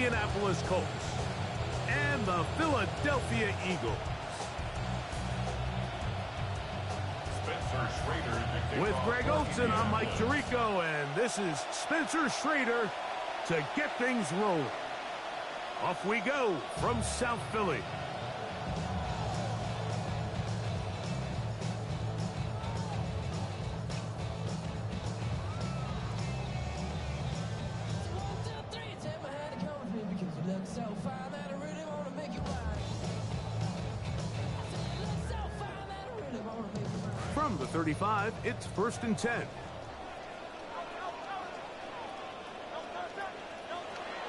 Indianapolis Colts and the Philadelphia Eagles. With Greg Olson, I'm Mike Tirico, and this is Spencer Schrader to get things rolling. Off we go from South Philly. From the 35, it's 1st and 10.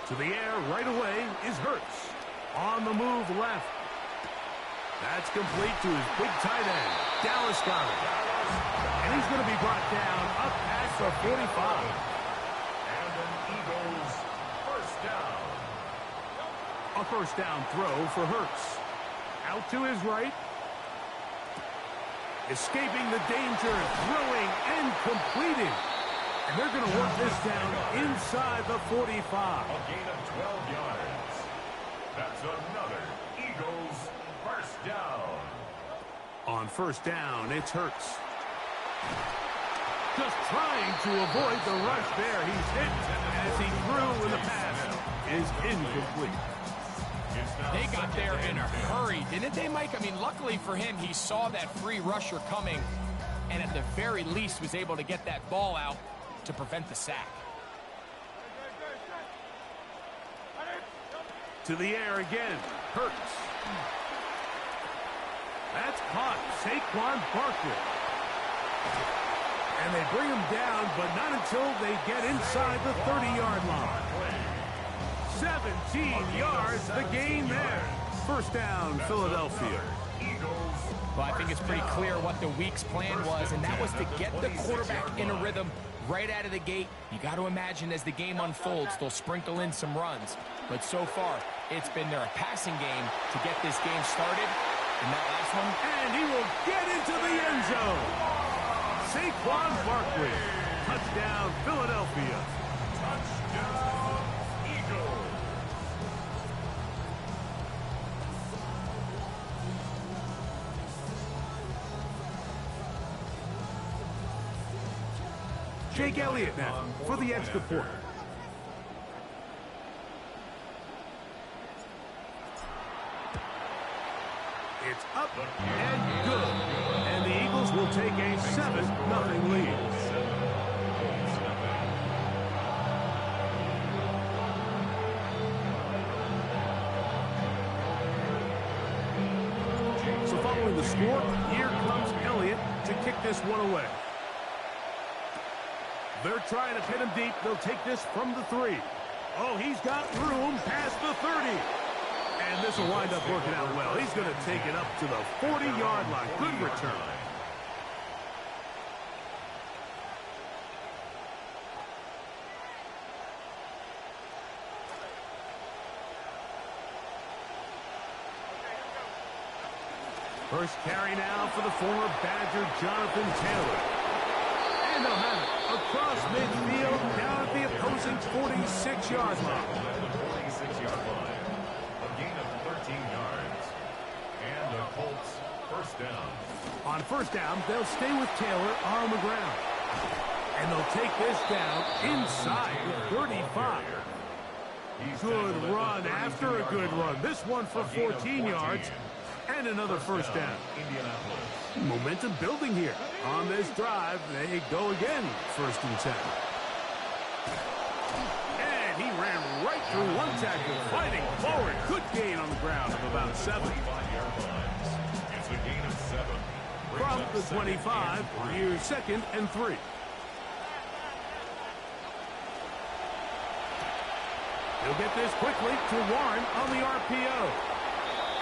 To the air right away is Hurts. On the move left. That's complete to his big tight end. Dallas got it. And he's going to be brought down up at the 45. And an Eagles first down. A first down throw for Hurts. Out to his right. Escaping the danger, throwing and completing. And they're going to work this down inside the 45. A gain of 12 yards. That's another Eagles first down. On first down, it's Hurts. Just trying to avoid the rush there. He's hit as he threw, and the pass is incomplete. They got there in a hurry, didn't they, Mike? I mean, luckily for him, he saw that free rusher coming, and at the very least was able to get that ball out to prevent the sack. To the air again, Hurts. That's caught, Saquon Barkley. And they bring him down, but not until they get inside the 30-yard line. 17 yards, the gain there. First down, Philadelphia. Well, I think it's pretty clear what the week's plan was, and that was to get the quarterback in a rhythm right out of the gate. You got to imagine as the game unfolds, they'll sprinkle in some runs. But so far, it's been their passing game to get this game started. And that last one, and he will get into the end zone. Saquon Barkley. Touchdown, Philadelphia. Touchdown, Eagles. Jake Elliott now for the extra point. It's up and good. And the Eagles will take a 7-0 lead. So following the score, here comes Elliott to kick this one away. They're trying to pin him deep. They'll take this from the 3. Oh, he's got room past the 30. And this will wind up working out well. He's going to take it up to the 40-yard line. Good return. First carry now for the former Badger, Jonathan Taylor. And they'll have it across midfield, down at the opposing 46-yard line. 46-yard line. A gain of 13 yards. And the Colts first down. On first down, they'll stay with Taylor on the ground. And they'll take this down inside the 35. Good run after a good run. This one for 14 yards. And another first down. Momentum building here. On this drive, they go again. 1st and 10. And he ran right through one tackle, fighting forward. Good gain on the ground of about 7. It's a gain of 7. From the 25, here's 2nd and 3. He'll get this quickly to Warren on the RPO.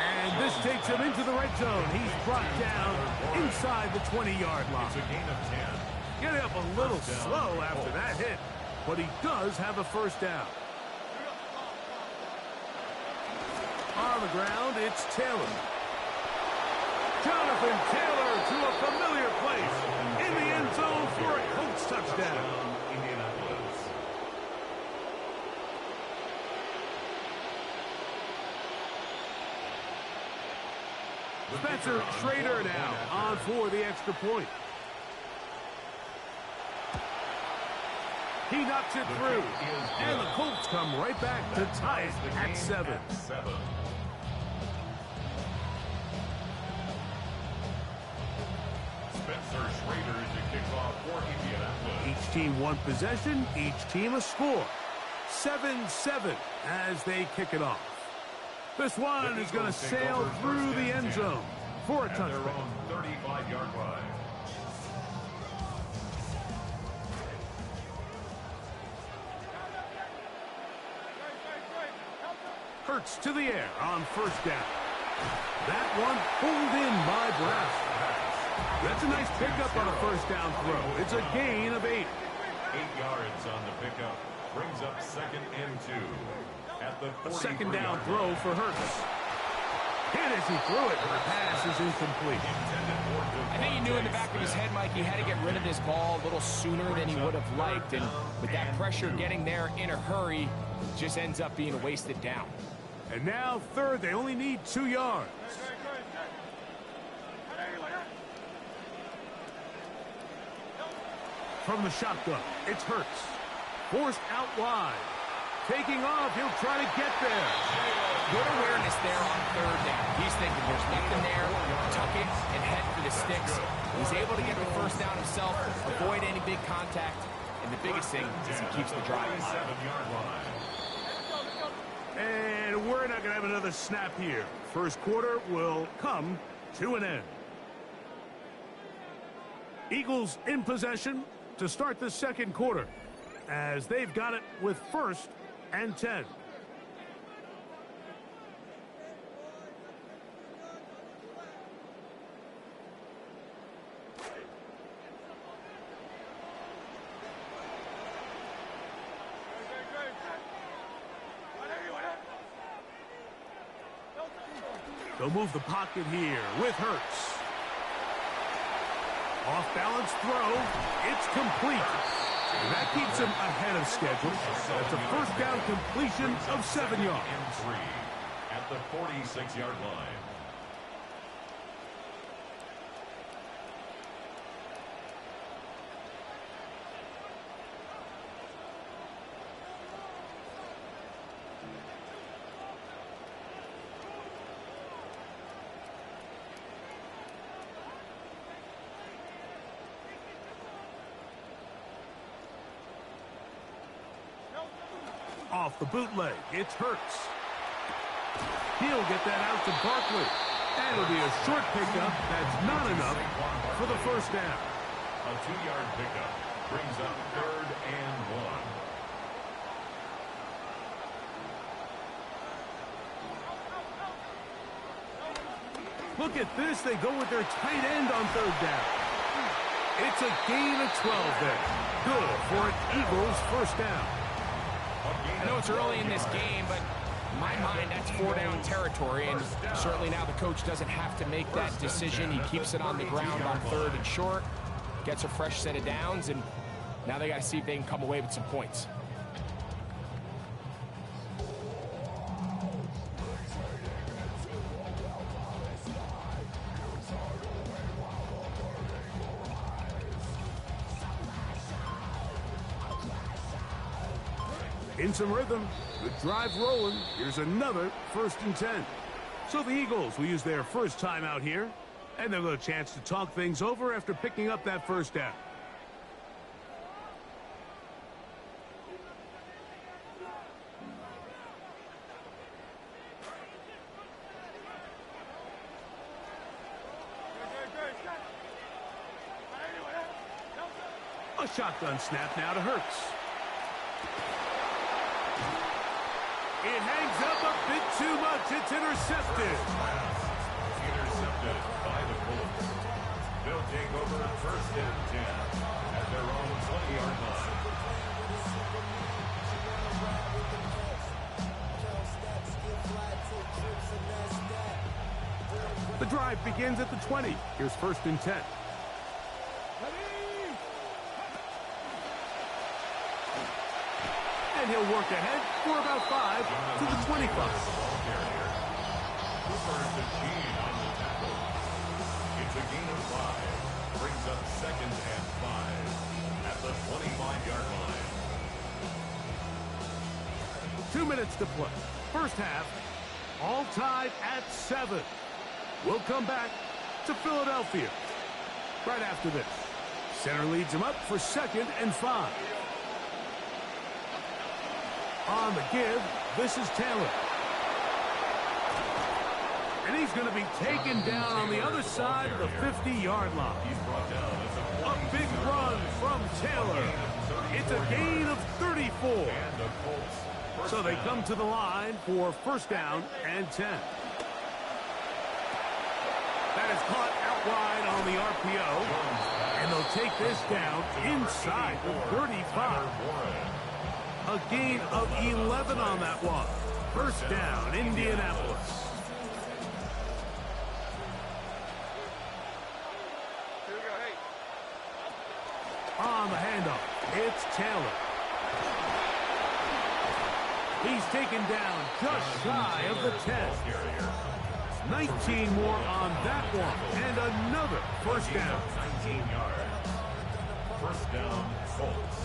And this takes him into the red zone. He's brought down inside the 20-yard line. It's a gain of 10. Getting up a little slow after that hit, but he does have a first down. On the ground, it's Taylor. Jonathan Taylor to a familiar place in the end zone for a Colts touchdown. Spencer Schrader now on for the extra point. He knocks it through, and the Colts come right back to tie it at 7. Spencer Schrader to kick off for Indianapolis. Each team one possession, each team a score. 7-7 as they kick it off. This one is going to sail through the end zone for a touchdown. Their own 35-yard line. Hurts to the air on first down. That one pulled in by Brown. That's a nice pickup on a first down throw. It's a gain of 8. 8 yards on the pickup. Brings up 2nd and 2. At the 43-yard second down throw for Hurts. Hit as he threw it. The pass is incomplete. I think he knew in the back of his head, Mike, he had to get rid of this ball a little sooner than he would have liked. And with that pressure getting there in a hurry, just ends up being a wasted down. And now third, they only need 2 yards. From the shotgun, it's Hurts. Forced out wide. Taking off, he'll try to get there. Good awareness there on third down. He's thinking there's nothing there. Tuck it and head for the sticks. He's able to get the first down himself, avoid any big contact, and the biggest thing is he keeps the drive alive. And we're not going to have another snap here. First quarter will come to an end. Eagles in possession to start the second quarter, as they've got it with 1st and 10. They'll move the pocket here with Hurts. Off-balance throw. It's complete. And that keeps him ahead of schedule. That's a first down completion of 7 yards. And 3 at the 46-yard line. Off the bootleg, it's Hurts. He'll get that out to Barkley. And it'll be a short pickup. That's not enough for the first down. A 2-yard pickup brings up 3rd and 1. Look at this. They go with their tight end on third down. It's a gain of 12 there. Good for an Eagles first down. I know it's early in this game, but in my mind, that's 4-down territory, and certainly now the coach doesn't have to make that decision. He keeps it on the ground on 3rd and short, gets a fresh set of downs, and now they got to see if they can come away with some points. In some rhythm, the drive rolling. Here's another 1st and 10. So the Eagles will use their first time out here, and they'll get a chance to talk things over after picking up that first down. A shotgun snap now to Hurts. It hangs up a bit too much. It's intercepted. Intercepted by the Colts. They'll take over 1st and 10 at their own 20-yard line. The drive begins at the 20. Here's 1st and 10. And he'll work ahead for about 5 to the 25. Cooper to Gene on the tackle. It's a gain of 5. Brings up 2nd and 5 at the 25-yard line. 2 minutes to play. First half, all tied at 7. We'll come back to Philadelphia right after this. Center leads him up for 2nd and 5. On the give, this is Taylor. And he's going to be taken down on the other side of the 50-yard line. A big run from Taylor. It's a gain of 34. So they come to the line for 1st down and 10. That is caught out wide on the RPO. And they'll take this down inside the 35. A gain of 11 on that one. 1st down, Indianapolis. On the handoff, it's Taylor. He's taken down just shy of the 10. 19 more on that one, and another 1st down. 19 yards. 1st down, Colts.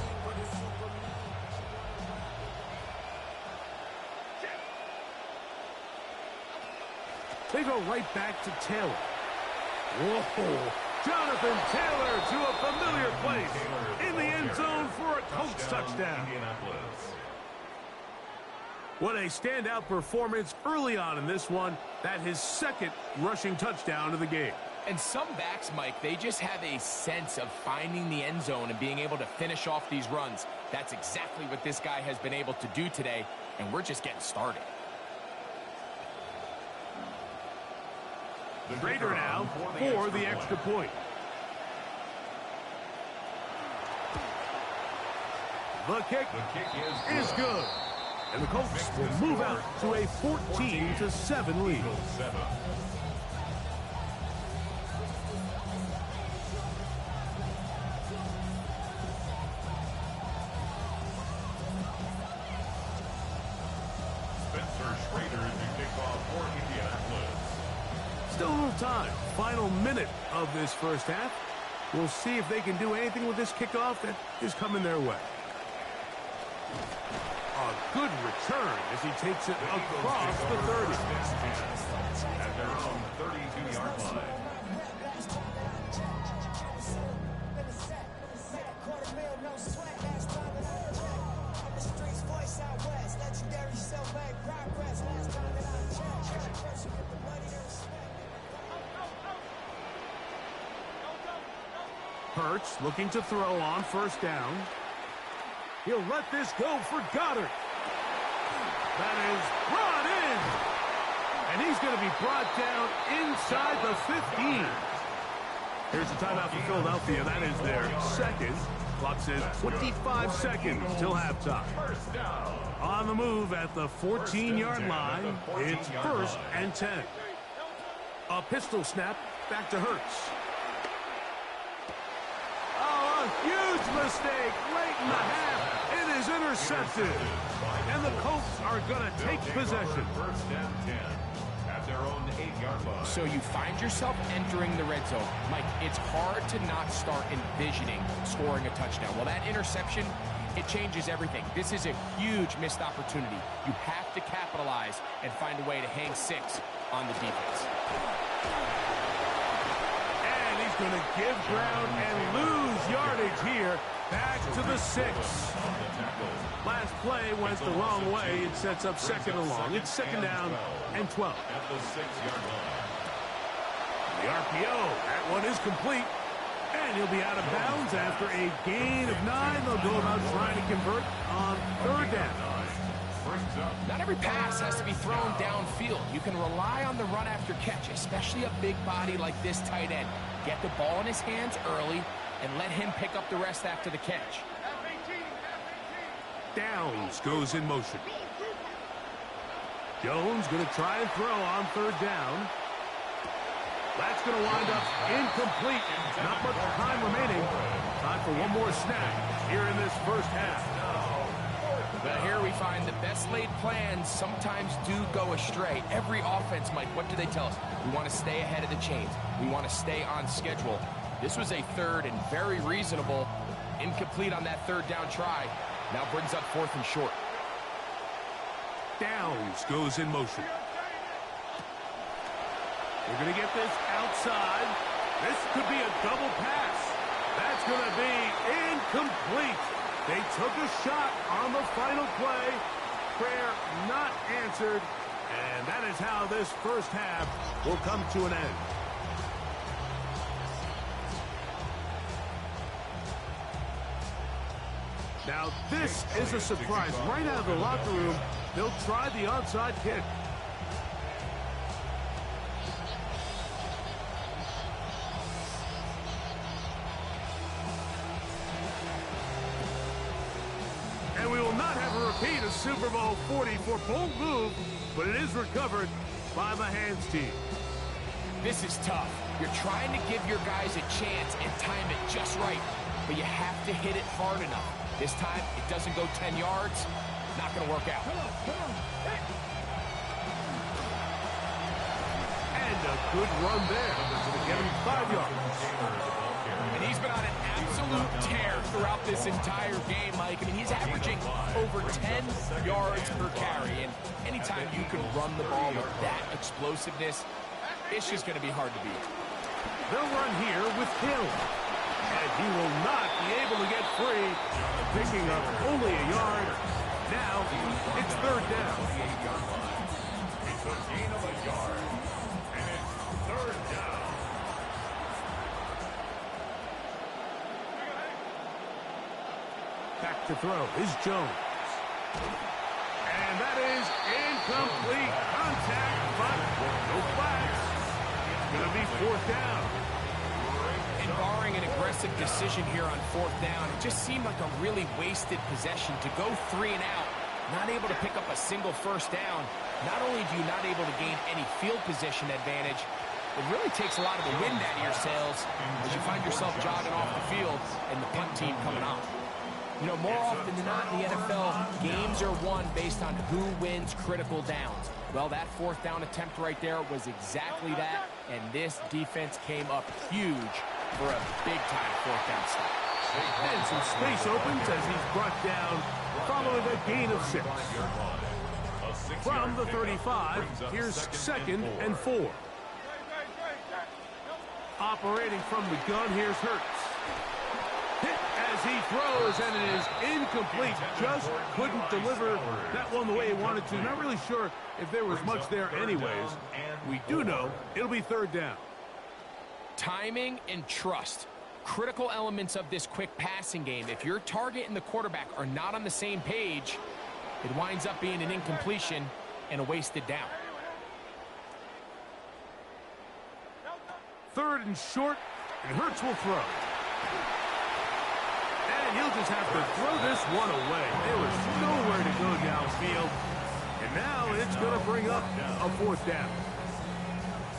They go right back to Taylor. Whoa! Jonathan Taylor to a familiar place in the end zone for a Colts touchdown. What a standout performance early on in this one. That his 2nd rushing touchdown of the game. And some backs, Mike, they just have a sense of finding the end zone and being able to finish off these runs. That's exactly what this guy has been able to do today, and we're just getting started. Raider now for the extra point. The kick is good. And the Colts will move out to a 14-7 lead. Spencer Schrader is the kickoff for Indianapolis. Still a little time. Final minute of this 1st half. We'll see if they can do anything with this kickoff that is coming their way. A good return as he takes it across the 30. At their own 32-yard line. Hurts looking to throw on 1st down. He'll let this go for Goddard. That is brought in. And he's going to be brought down inside the 15. Here's the timeout for Philadelphia. That is their 2nd. Clock says 25 seconds till halftime. On the move at the 14-yard line, it's 1st and 10. A pistol snap back to Hurts. Oh, a huge mistake late in the half. It is intercepted. And the Colts are going to take possession. 1st and 10 at their own 8-yard line. So you find yourself entering the red zone. Mike, it's hard to not start envisioning scoring a touchdown. Well, that interception, it changes everything. This is a huge missed opportunity. You have to capitalize and find a way to hang 6 on the defense. And he's going to give ground and lose yardage here. Back to the 6. Last play went the wrong way. It sets up 2nd and long. It's 2nd down and 12. At the 6-yard line. The RPO, that one is complete. And he'll be out of bounds after a gain of 9. They'll go about trying to convert on 3rd down. Not every pass has to be thrown downfield. You can rely on the run after catch, especially a big body like this tight end. Get the ball in his hands early and let him pick up the rest after the catch. Downs goes in motion. Jones going to try and throw on 3rd down. That's going to wind up incomplete. Not much time remaining. Time for one more snap here in this 1st half. But here we find the best laid plans sometimes do go astray. Every offense, Mike, what do they tell us? We want to stay ahead of the chains. We want to stay on schedule. This was a third and very reasonable. Incomplete on that third down try. Now brings up 4th and short. Downs goes in motion. We're going to get this outside. This could be a double pass. That's going to be incomplete. They took a shot on the final play. Prayer not answered. And that is how this first half will come to an end. Now, this is a surprise. Right out of the locker room, they'll try the onside kick. And we will not have a repeat of Super Bowl 44. Bold move, but it is recovered by the hands team. This is tough. You're trying to give your guys a chance and time it just right, but you have to hit it hard enough. This time, it doesn't go 10 yards. Not going to work out. And a good run there. To get him 5 yards. And he's been on an absolute tear throughout this entire game, Mike. I mean, he's averaging over 10 yards per carry. And anytime you can run the ball with that explosiveness, it's just going to be hard to beat. They'll run here with Hill. And he will not be able to get free, picking up only a yard. Now, it's 3rd down. It's a gain of a yard, and it's 3rd down. Back to throw is Jones. And that is incomplete. Contact, but no flags. It's going to be 4th down. And barring an aggressive decision here on 4th down, it just seemed like a really wasted possession to go 3 and out, not able to pick up a single first down. Not only do you not able to gain any field position advantage, it really takes a lot of the wind out of your sails as you find yourself jogging off the field and the punt team coming off. You know, more often than not in the NFL, games are won based on who wins critical downs. Well, that 4th down attempt right there was exactly that, and this defense came up huge for a big-time 4th down stop. And some space opens as he's brought down following a gain of 6. From the 35, here's 2nd and 4. Operating from the gun, here's Hurts. Hit as he throws, and it is incomplete. Just couldn't deliver that one the way he wanted to. Not really sure if there was much there anyways. We do know it'll be 3rd down. Timing and trust, critical elements of this quick passing game. If your target and the quarterback are not on the same page, it winds up being an incompletion and a wasted down. 3rd and short, and Hurts will throw. And he'll just have to throw this one away. There was nowhere to go downfield. And now it's going to bring up a 4th down.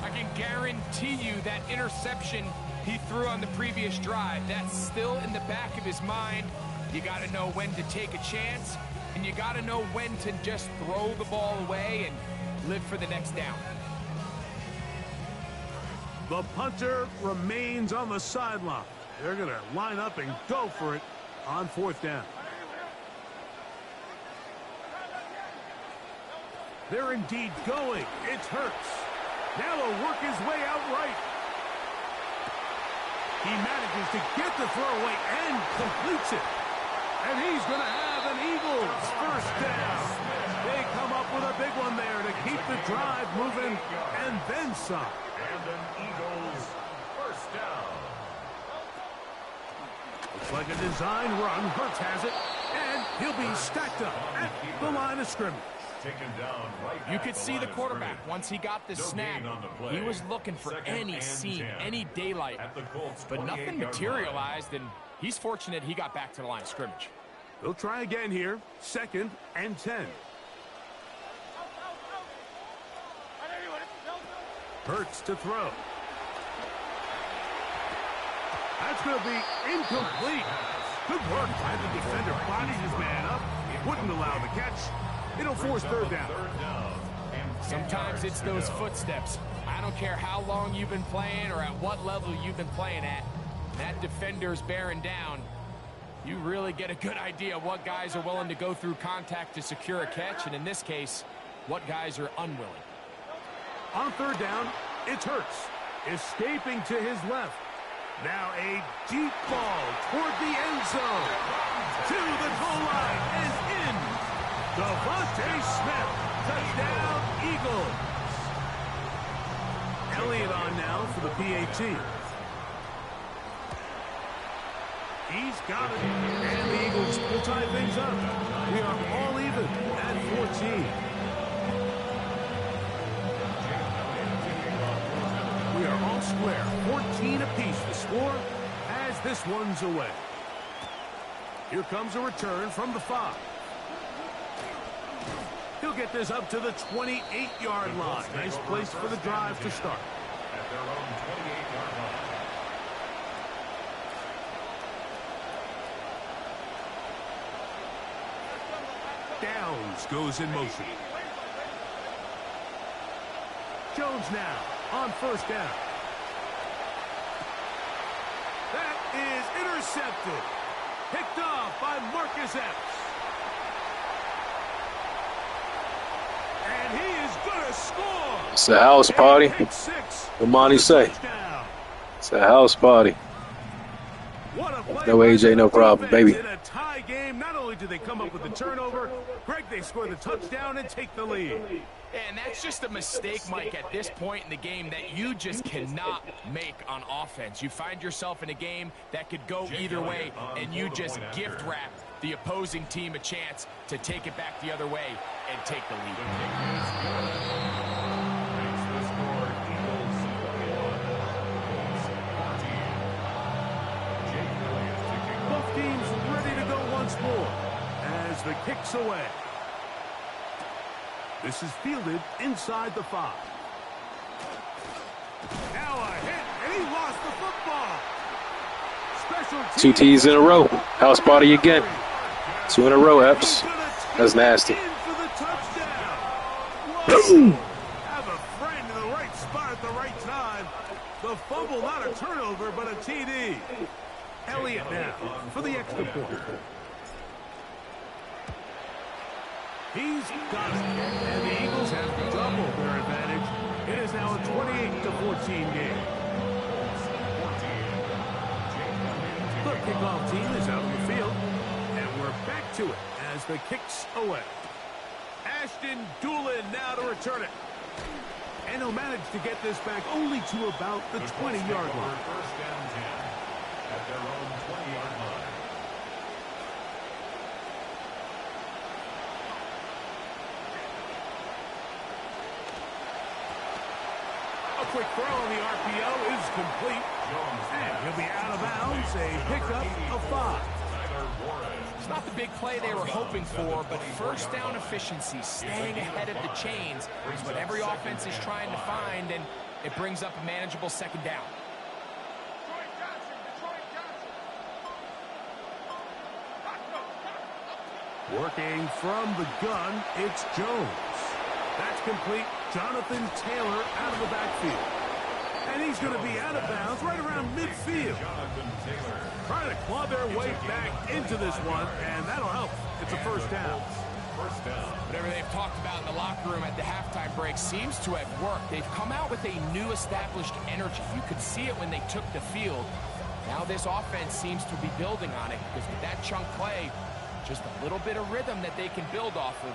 I can guarantee you that interception he threw on the previous drive, that's still in the back of his mind. You got to know when to take a chance, and you got to know when to just throw the ball away and live for the next down. The punter remains on the sideline. They're going to line up and go for it on 4th down. They're indeed going. It's Hurts. Now he'll work his way out right. He manages to get the throw away and completes it. And he's going to have an Eagles 1st down. They come up with a big one there to keep the drive moving and then some. And an Eagles 1st down. Looks like a design run. Hurts has it. And he'll be stacked up at the line of scrimmage. Taken down right. You could see the quarterback once he got the snap. He was looking for any seam, any daylight, but nothing materialized, and he's fortunate he got back to the line of scrimmage. They'll try again here. 2nd and 10. Hurts to throw. That's going to be incomplete. Good work by the defender. Bodies his man up. wouldn't allow the catch. It'll force third down. Sometimes it's those footsteps. I don't care how long you've been playing or at what level you've been playing at. That defender's bearing down. You really get a good idea of what guys are willing to go through contact to secure a catch, and in this case, what guys are unwilling. On third down, it's Hurts, escaping to his left. Now a deep ball toward the end zone. To the goal line and in. Devontae Smith, touchdown, Eagles. Elliott on now for the PAT. He's got it. And the Eagles will tie things up. We are all even at 14. We are all square. 14 apiece the score as this one's away. Here comes a return from the 5. He'll get this up to the 28-yard line. Nice place for the drive to start. At their own 28-yard line. Downs goes in motion. Jones now on first down. That is intercepted. Picked off by Marcus Epps. And he is going to score. It's a house party. What Monty say? It's a house party. No AJ, no problem, baby. In a tie game, not only do they come up with the turnover, Greg, they score the touchdown and take the lead. And that's just a mistake, Mike, at this point in the game that you just cannot make on offense. You find yourself in a game that could go either way, and you just gift wrap the opposing team a chance to take it back the other way and take the lead. Makes the score Eagles 14. Both teams ready to go once more as the kick's away. This is fielded inside the 5. Now a hit, and he lost the football. Special 2 T's in a row. House party again. 2 in a row, Epps. That's nasty. Boom! Have a friend in the right spot at the right time. The fumble, not a turnover, but a TD. Elliott now for the extra point. He's got it. And the Eagles have doubled their advantage. It is now a 28-14 game. The kickoff team is out in the field. And we're back to it as the kick's away. Ashton Doolin now to return it. And he'll manage to get this back only to about the 20-yard line. First down 10 at their own 20-yard line. A quick throw on the RPO is complete. And he'll be out of bounds. A pickup of 5. It's not the big play they were hoping for, but first down efficiency, staying ahead of the chains, is what every offense is trying to find, and it brings up a manageable second down. Working from the gun, it's Jones. That's complete. Jonathan Taylor out of the backfield. And he's going to be out of bounds right around midfield. Trying to claw their way back into this one, and that'll help. It's a first down. Whatever they've talked about in the locker room at the halftime break seems to have worked. They've come out with a new established energy. You could see it when they took the field. Now this offense seems to be building on it because with that chunk play, just a little bit of rhythm that they can build off of.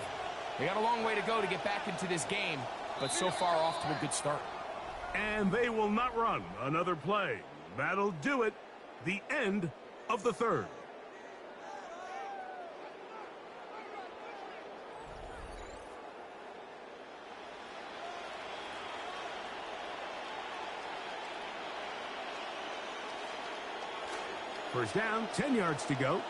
They got a long way to go to get back into this game, but so far off to a good start. And they will not run another play. That'll do it. The end of the third. First down, 10 yards to go.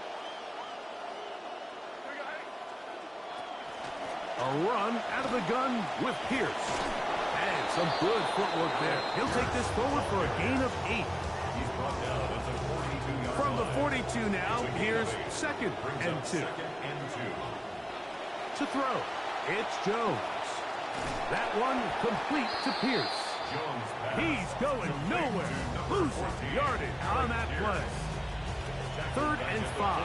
A run out of the gun with Pierce. And some good footwork there. He'll take this forward for a gain of 8. He's brought down at the 42-yard From the 42 now, here's second and 2. Second and 2. to throw. It's Jones. That one complete to Pierce. He's going nowhere. Loses yardage on that play. 3rd and 5.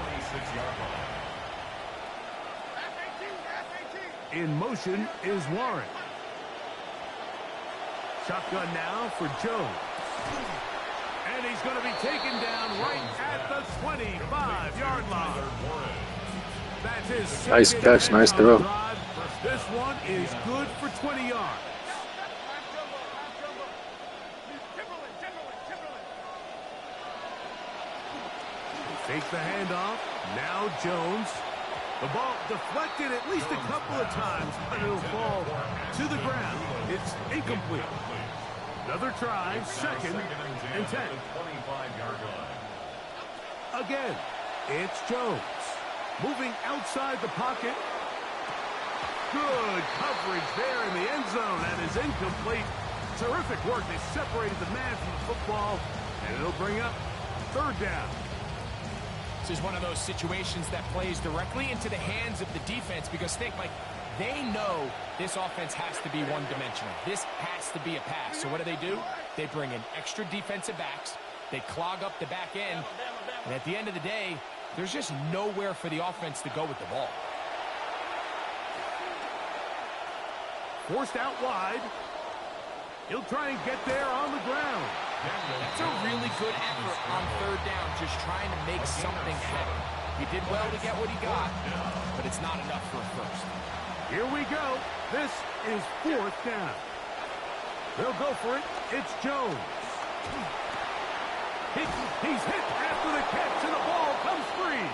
In motion is Warren. Shotgun now for Jones. And he's going to be taken down right at the 25-yard line. That's his nice catch, nice throw. drive. This one is good for 20 yards. Take the handoff. Now Jones. The ball deflected at least a couple of times, but it'll fall to the ground. It's incomplete. Another try, 2nd and 10. Again, it's Jones. Moving outside the pocket. Good coverage there in the end zone. That is incomplete. Terrific work. They separated the man from the football, and it'll bring up 3rd down. This is one of those situations that plays directly into the hands of the defense because they know this offense has to be one-dimensional. This has to be a pass. So what do? They bring in extra defensive backs. They clog up the back end. And at the end of the day, there's just nowhere for the offense to go with the ball. Forced out wide. He'll try and get there on the ground. That's a really good effort on 3rd down, just trying to make something happen. He did well to get what he got, but it's not enough for a first. Here we go. This is 4th down. They'll go for it. It's Jones. He's hit after the catch, and the ball comes free.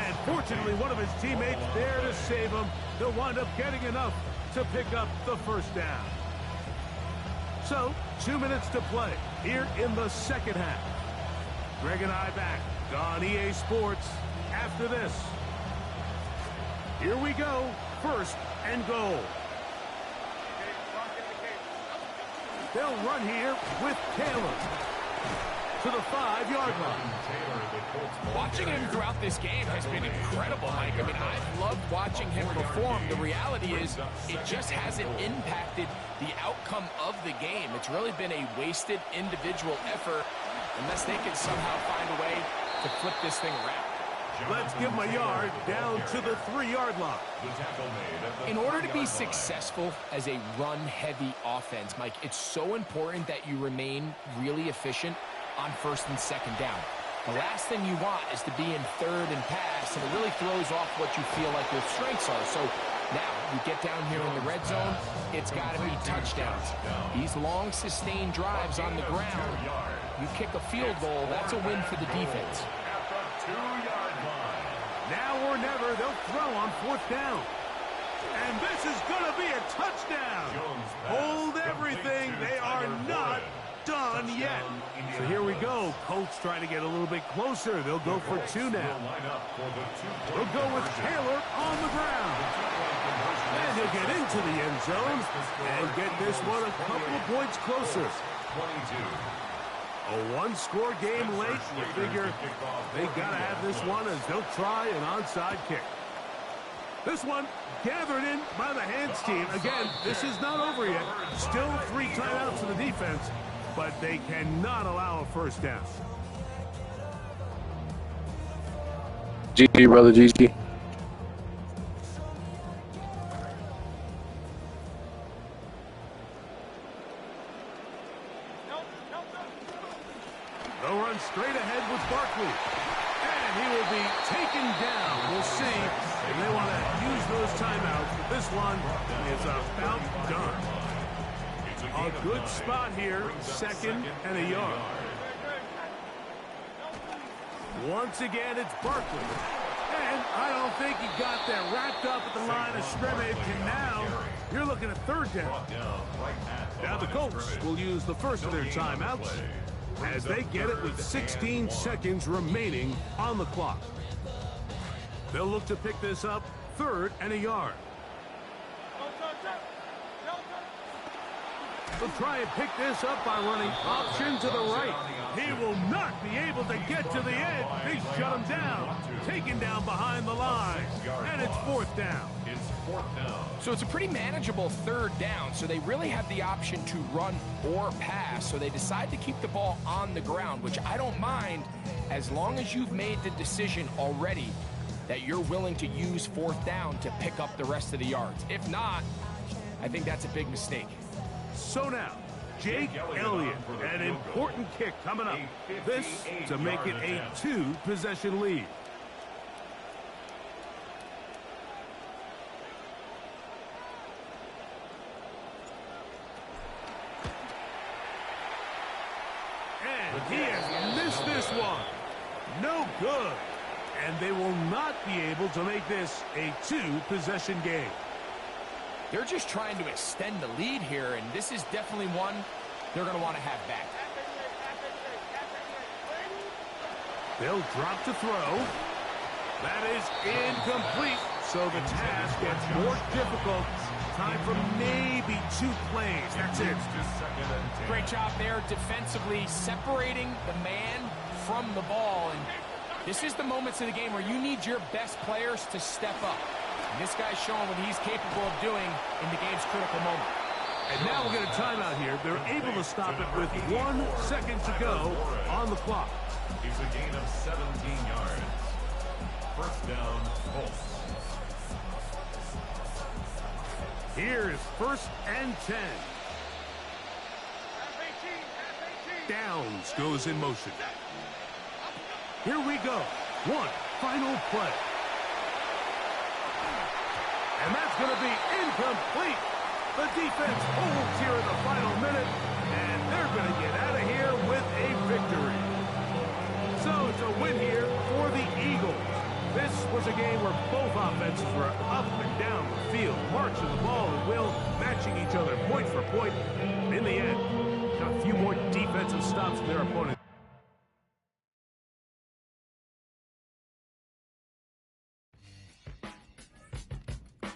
And fortunately, one of his teammates there to save him. He'll wind up getting enough to pick up the 1st down. So, 2 minutes to play here in the 2nd half. Greg and I back on EA Sports after this. Here we go. 1st and goal. They'll run here with Taylor to the 5-yard line. Watching him throughout this game has been incredible, Mike. I mean, I've loved watching him perform. The reality is it just hasn't impacted the outcome of the game. It's really been a wasted individual effort unless they can somehow find a way to flip this thing around. Let's give him a yard down to the 3-yard line. In order to be successful as a run-heavy offense, Mike, it's so important that you remain really efficient on 1st and 2nd down. The last thing you want is to be in 3rd and pass, and it really throws off what you feel like your strengths are. So now you get down here in the red zone, it's got to be touchdowns. These long, sustained drives on the ground, you kick a field goal, that's a win for the defense. Now or never, they'll throw on 4th down. And this is going to be a touchdown. Hold everything. They are not done yet. So here we go. Colts trying to get a little bit closer. They'll go for 2 now. They'll go with Taylor on the ground. And he'll get into the end zone and get this one a couple of points closer. A 1-score game late. You figure they got to have this one as they'll try an onside kick. This one gathered in by the hands team. Again, this is not over yet. Still 3 timeouts for the defense, but they cannot allow a 1st down. GG, brother, GG. They'll run straight ahead with Barkley. And he will be taken down. We'll see if they want to use those timeouts. But this one is about done. A good spot here. 2nd and a yard. Once again, it's Barkley. And I don't think he got that wrapped up at the line of scrimmage. And now you're looking at 3rd down. Now the Colts will use the first of their timeouts as they get it with 16 seconds remaining on the clock. They'll look to pick this up 3rd and a yard. They'll try and pick this up by running option to the right. He will not be able to get to the edge. They shut him down. Taken down behind the line. And it's fourth down. So it's a pretty manageable third down, so they really have the option to run or pass, so they decide to keep the ball on the ground, which I don't mind as long as you've made the decision already that you're willing to use fourth down to pick up the rest of the yards. If not, I think that's a big mistake. So now, Jake Elliott, an important kick coming up. This to make it a 2-possession lead. And he has missed this one. No good. And they will not be able to make this a 2-possession game. They're just trying to extend the lead here, and this is definitely one they're going to want to have back. They'll drop to throw. That is incomplete, so the task gets more difficult. Time for maybe 2 plays. That's it. Great job there defensively, separating the man from the ball. And this is the moments of the game where you need your best players to step up. And this guy's showing what he's capable of doing in the game's critical moment. And now we'll get a timeout here. They're able to stop it with 1 second to go on the clock. He's a gain of 17 yards. First down, Colts. Here is 1st and 10. Downs goes in motion. Here we go. One final play. And that's going to be incomplete. The defense holds here in the final minute, and they're going to get out of here with a victory. So it's a win here for the Eagles. This was a game where both offenses were up and down the field, marching the ball at will, matching each other point for point. In the end, got a few more defensive stops than their opponent.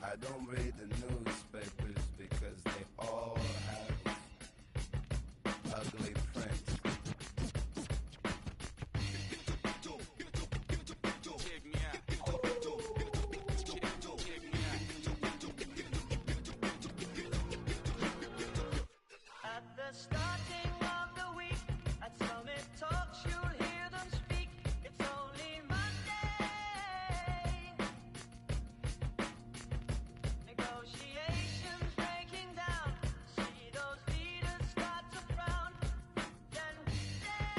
I don't read the newspapers because they all have ugly prints. At the starting of the week, at Summit Talks, you'll hear them speak. It's only Monday. Negotiations breaking down. See those leaders start to frown. Then we say,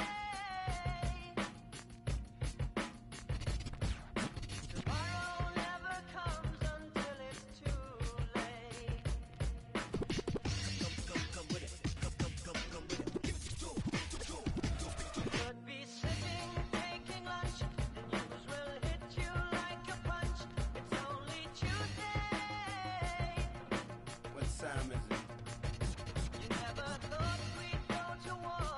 tomorrow never comes until it's too late. Could be sitting, taking lunch. The news will hit you like a punch. It's only Tuesday. What time is it? You never thought we'd go to war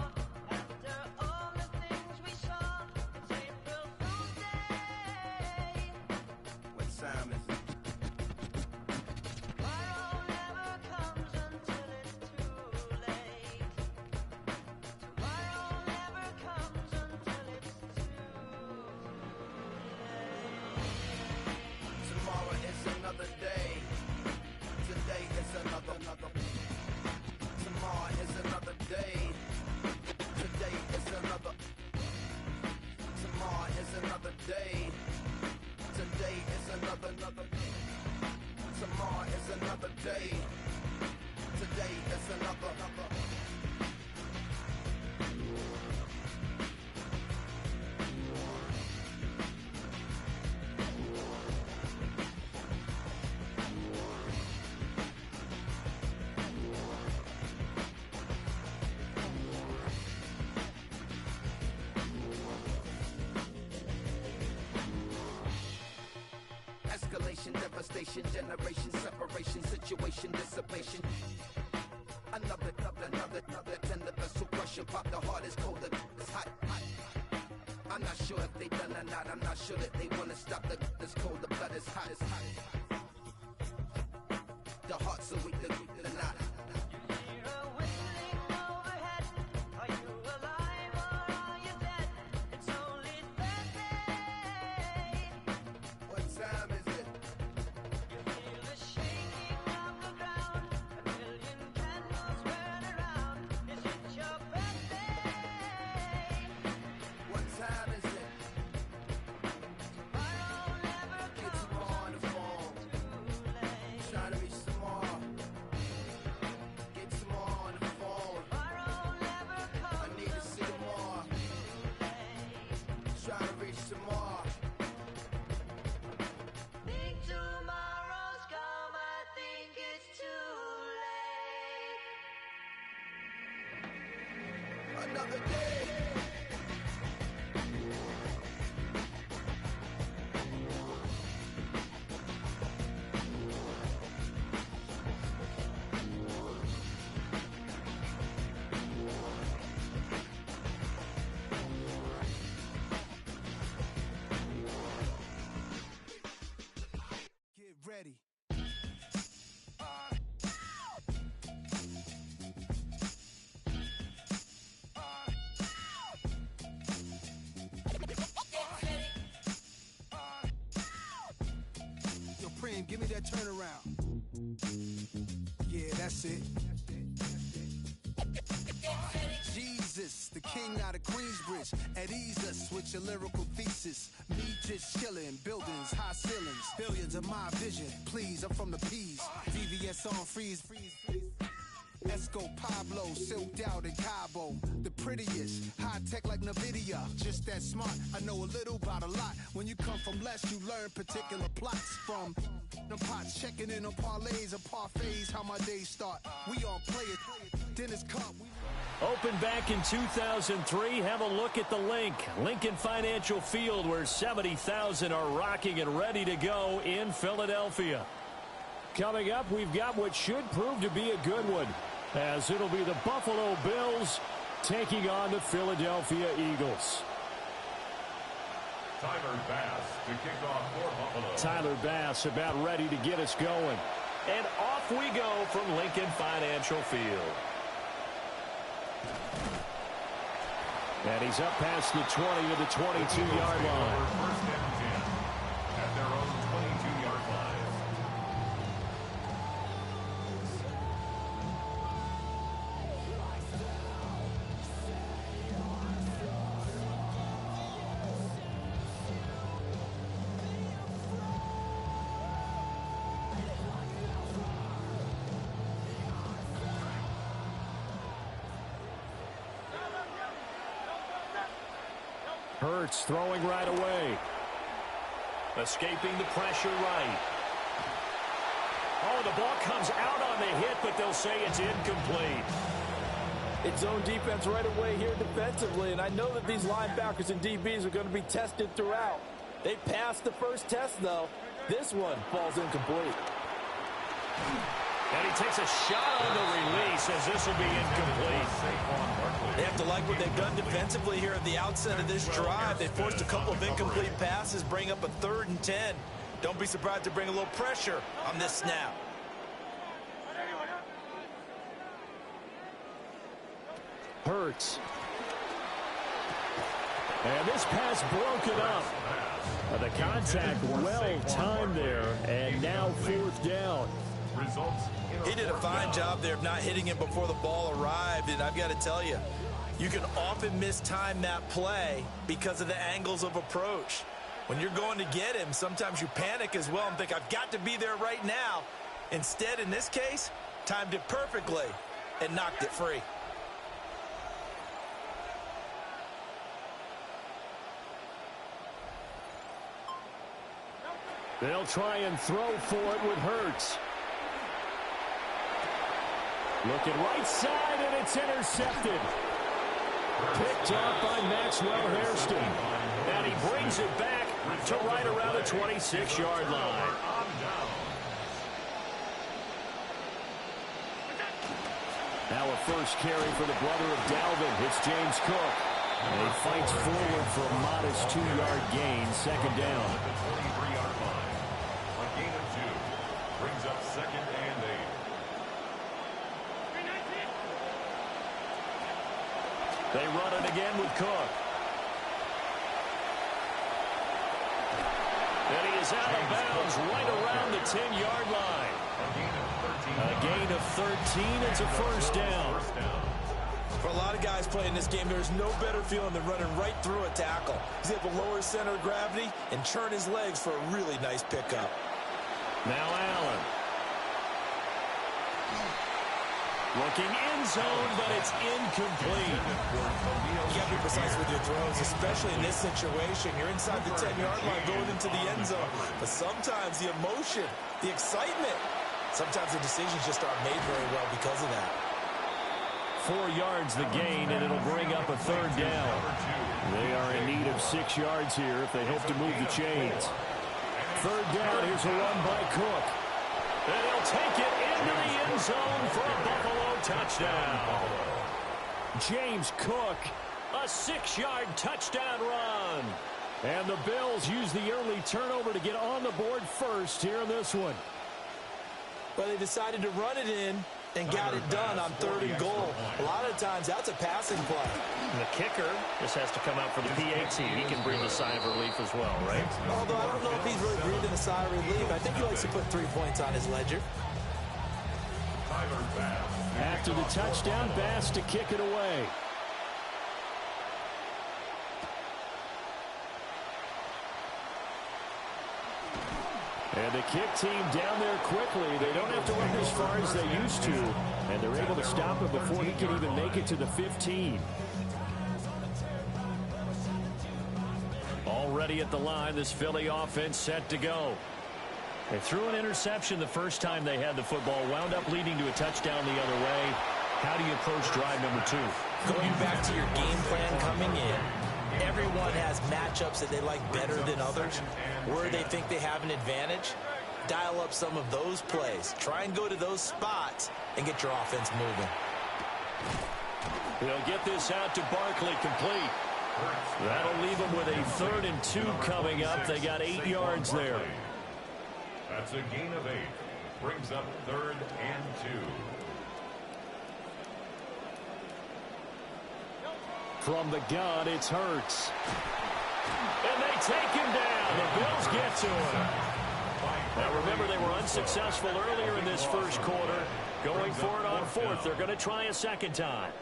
after all the things we saw. It's April Fool's Day. What time is it? Tomorrow never comes until it's too late. Tomorrow never comes until it's too late. Tomorrow is another day. Today is another. Tomorrow is another day. Today is another. Tomorrow is another day. Today is another. Tomorrow is another day. Today is another. Escalation, devastation, generation, separation, situation, dissipation. Another, 10 the vessel crushing, pop the heart is colder, it's hot. I'm not sure if they done or not, I'm not sure that they wanna stop this cold, the blood is hot, The heart's so weak, the not. Hear a whistling overhead. Are you alive or another day. Get ready. Yo, Preem, give me that turnaround. Yeah, that's it. Jesus, the king out of Queensbridge. At ease us with your lyrical thesis. Me just chillin', buildings, high ceilings. Billions of my vision. Please, I'm from the P's. VVS on freeze. Esco Pablo, silked out in Cabo. The prettiest, high tech like NVIDIA. Just that smart, I know a little about a lot. When you come from less, you learn particular plots. From the pots, checking in on parlays and parfaits, how my days start. We all play it, Dennis Cup. Opened back in 2003. Have a look at the link. Lincoln Financial Field, where 70,000 are rocking and ready to go in Philadelphia. Coming up, we've got what should prove to be a good one, as it'll be the Buffalo Bills taking on the Philadelphia Eagles. Tyler Bass to kick off for Buffalo. Tyler Bass about ready to get us going. And off we go from Lincoln Financial Field. And he's up past the 20 to the 22-yard line. First and 10 at their own 22-yard line. Hurts throwing right away. Escaping the pressure right. Oh, the ball comes out on the hit, but they'll say it's incomplete. It's zone defense right away here defensively, and I know that these linebackers and DBs are going to be tested throughout. They passed the first test, though. This one falls incomplete. And he takes a shot on the release, as this will be incomplete. They have to like what they've done defensively here at the outset of this drive. They forced a couple of incomplete passes, bring up a 3rd and 10. Don't be surprised to bring a little pressure on this snap. Hurts. And this pass broken up. The contact well timed there, and now 4th down. He did a fine job there of not hitting him before the ball arrived, and I've got to tell you, you can often mistime that play because of the angles of approach. When you're going to get him, sometimes you panic as well and think, I've got to be there right now. Instead, in this case, timed it perfectly and knocked it free. They'll try and throw for it with Hurts. Looking right side, and it's intercepted. Picked off by Maxwell Hairston. And he brings it back to right around the 26-yard line. Now a first carry for the brother of Dalvin. It's James Cook. And he fights forward for a modest 2-yard gain, 2nd down. At the 23-yard line. A gain of 2. Brings up 2nd and 8. They run it again with Cook. And he is out of bounds right around the 10-yard line. A gain of 13. It's a 1st down. For a lot of guys playing this game, there's no better feeling than running right through a tackle. He's able to lower his center of gravity and churn his legs for a really nice pickup. Now Allen. Looking in zone, but it's incomplete. You got to be precise with your throws, especially in this situation. You're inside the 10-yard line going into the end zone. But sometimes the emotion, the excitement, sometimes the decisions just aren't made very well because of that. 4 yards the gain, and it'll bring up a 3rd down. They are in need of 6 yards here if they hope to move the chains. 3rd down, here's a run by Cook. And he'll take it into the end zone for a Buffalo touchdown. James Cook, a 6-yard touchdown run. And the Bills use the early turnover to get on the board first here in this one. Well, they decided to run it in and got it done on 3rd and goal. A lot of times, that's a passing play. The kicker just has to come out for the PAT. He can breathe a sigh of relief as well, right? Although I don't know if he's really breathing a sigh of relief. I think he likes to put 3 points on his ledger. After the touchdown, Bass to kick it away. And the kick team down there quickly. They don't have to run as far as they used to. And they're able to stop him before he can even make it to the 15. Already at the line, this Philly offense set to go. They threw an interception the first time they had the football, wound up leading to a touchdown the other way. How do you approach drive number 2? Going back to your game plan coming in, everyone has matchups that they like better than others. Where they think they have an advantage, dial up some of those plays. Try and go to those spots and get your offense moving. He'll get this out to Barkley, complete. That'll leave them with a 3rd and 2 coming up. They got 8 yards there. That's a gain of 8. Brings up 3rd and 2. From the gun, it's Hurts. And they take him down. The Bills get to him. Now remember, they were unsuccessful earlier in this first quarter. Going for it on 4th. They're going to try a second time.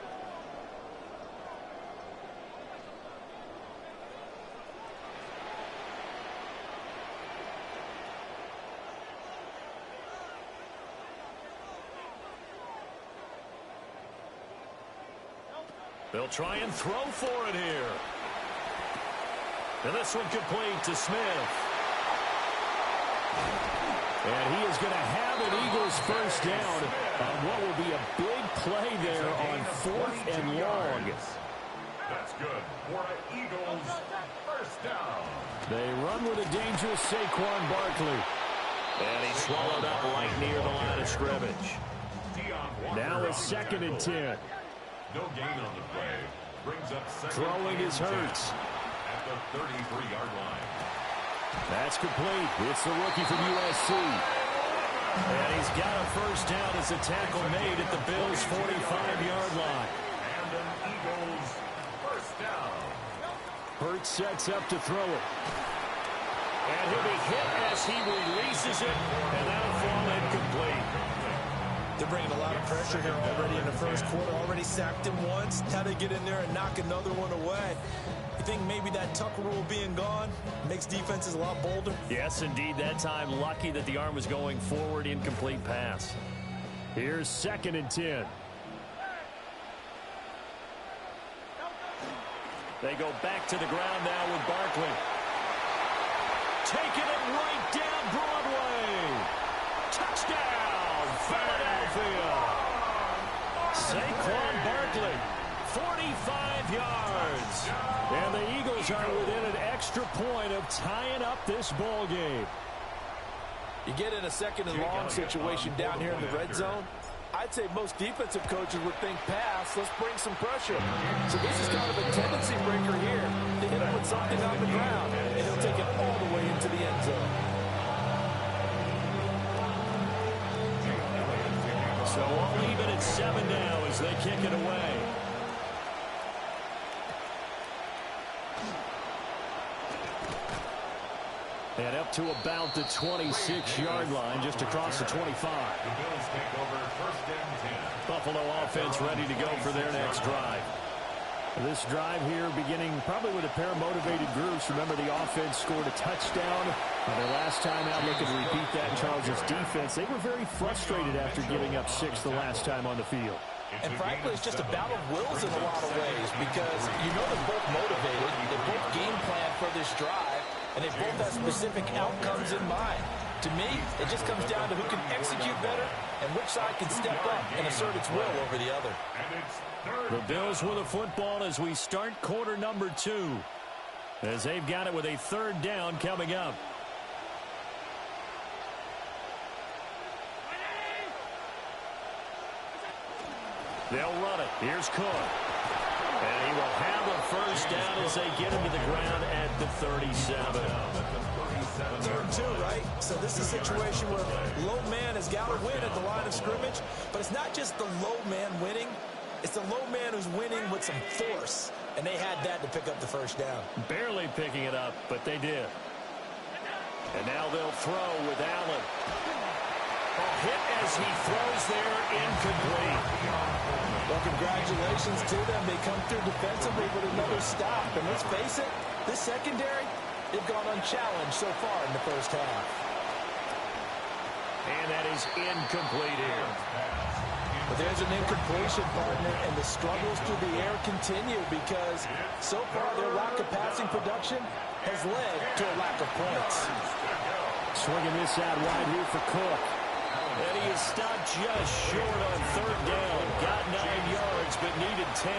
They'll try and throw for it here. And this one complete to Smith. And he is going to have an Eagles first down on what will be a big play there on 4th and long. That's good for an Eagles first down. They run with a dangerous Saquon Barkley. And he swallowed up right near the line of scrimmage. Now a 2nd and 10. No gain on the play. Brings up 2nd. Throwing his Hurts. At the 33-yard line. That's complete. It's the rookie from USC. And he's got a first down as a tackle made at the Bills' 45-yard line. And an Eagles first down. Hurts sets up to throw it. And he'll be hit as he releases it. And that'll fall incomplete. They're bringing a lot of pressure here already in the first quarter. Already sacked him once. Now they get in there and knock another one away. You think maybe that Tucker rule being gone makes defenses a lot bolder? Yes, indeed. That time, lucky that the arm was going forward. Incomplete pass. Here's 2nd and 10. They go back to the ground now with Barkley. Taking it right down Broadway. Touchdown, Philadelphia. Saquon Barkley, 45 yards. And the Eagles are within an extra point of tying up this ball game. You get in a 2nd and long situation down here in the red zone, I'd say most defensive coaches would think pass, let's bring some pressure. So this is kind of a tendency breaker here to hit him with something on the ground, and he'll take it all the way into the end zone. So we'll leave it at 7 now as they kick it away. And up to about the 26-yard line, just across the 25. The Bills take over 1st and 10. Buffalo offense ready to go for their next drive. This drive here beginning probably with a pair of motivated groups. Remember, the offense scored a touchdown their last time out. Looking to repeat that. Charles' defense, they were very frustrated after giving up 6 the last time on the field. And frankly, it's just a battle of wills in a lot of ways because you know they're both motivated. They both game plan for this drive, and they both have specific outcomes in mind. To me, it just comes down to who can execute better and which side can step up and assert its will over the other. The Bills with the football as we start quarter number 2. As they've got it with a third down coming up. They'll run it. Here's Cook. And he will have the first down as they get him to the ground at the 37. 3rd 2, right? So this is a situation where low man has got to win at the line of scrimmage. But it's not just the low man winning. It's the low man who's winning with some force. And they had that to pick up the first down. Barely picking it up, but they did. And now they'll throw with Allen. A hit as he throws there, incomplete. Well, congratulations to them. They come through defensively with another stop. And let's face it, this secondary, they've gone unchallenged so far in the first half. And that is incomplete here. But there's an incompletion, partner, and the struggles through the air continue because so far their lack of passing production has led to a lack of points. Swinging this out wide here for Cook. And he is stopped just short on 3rd down. Got 9 yards, but needed 10.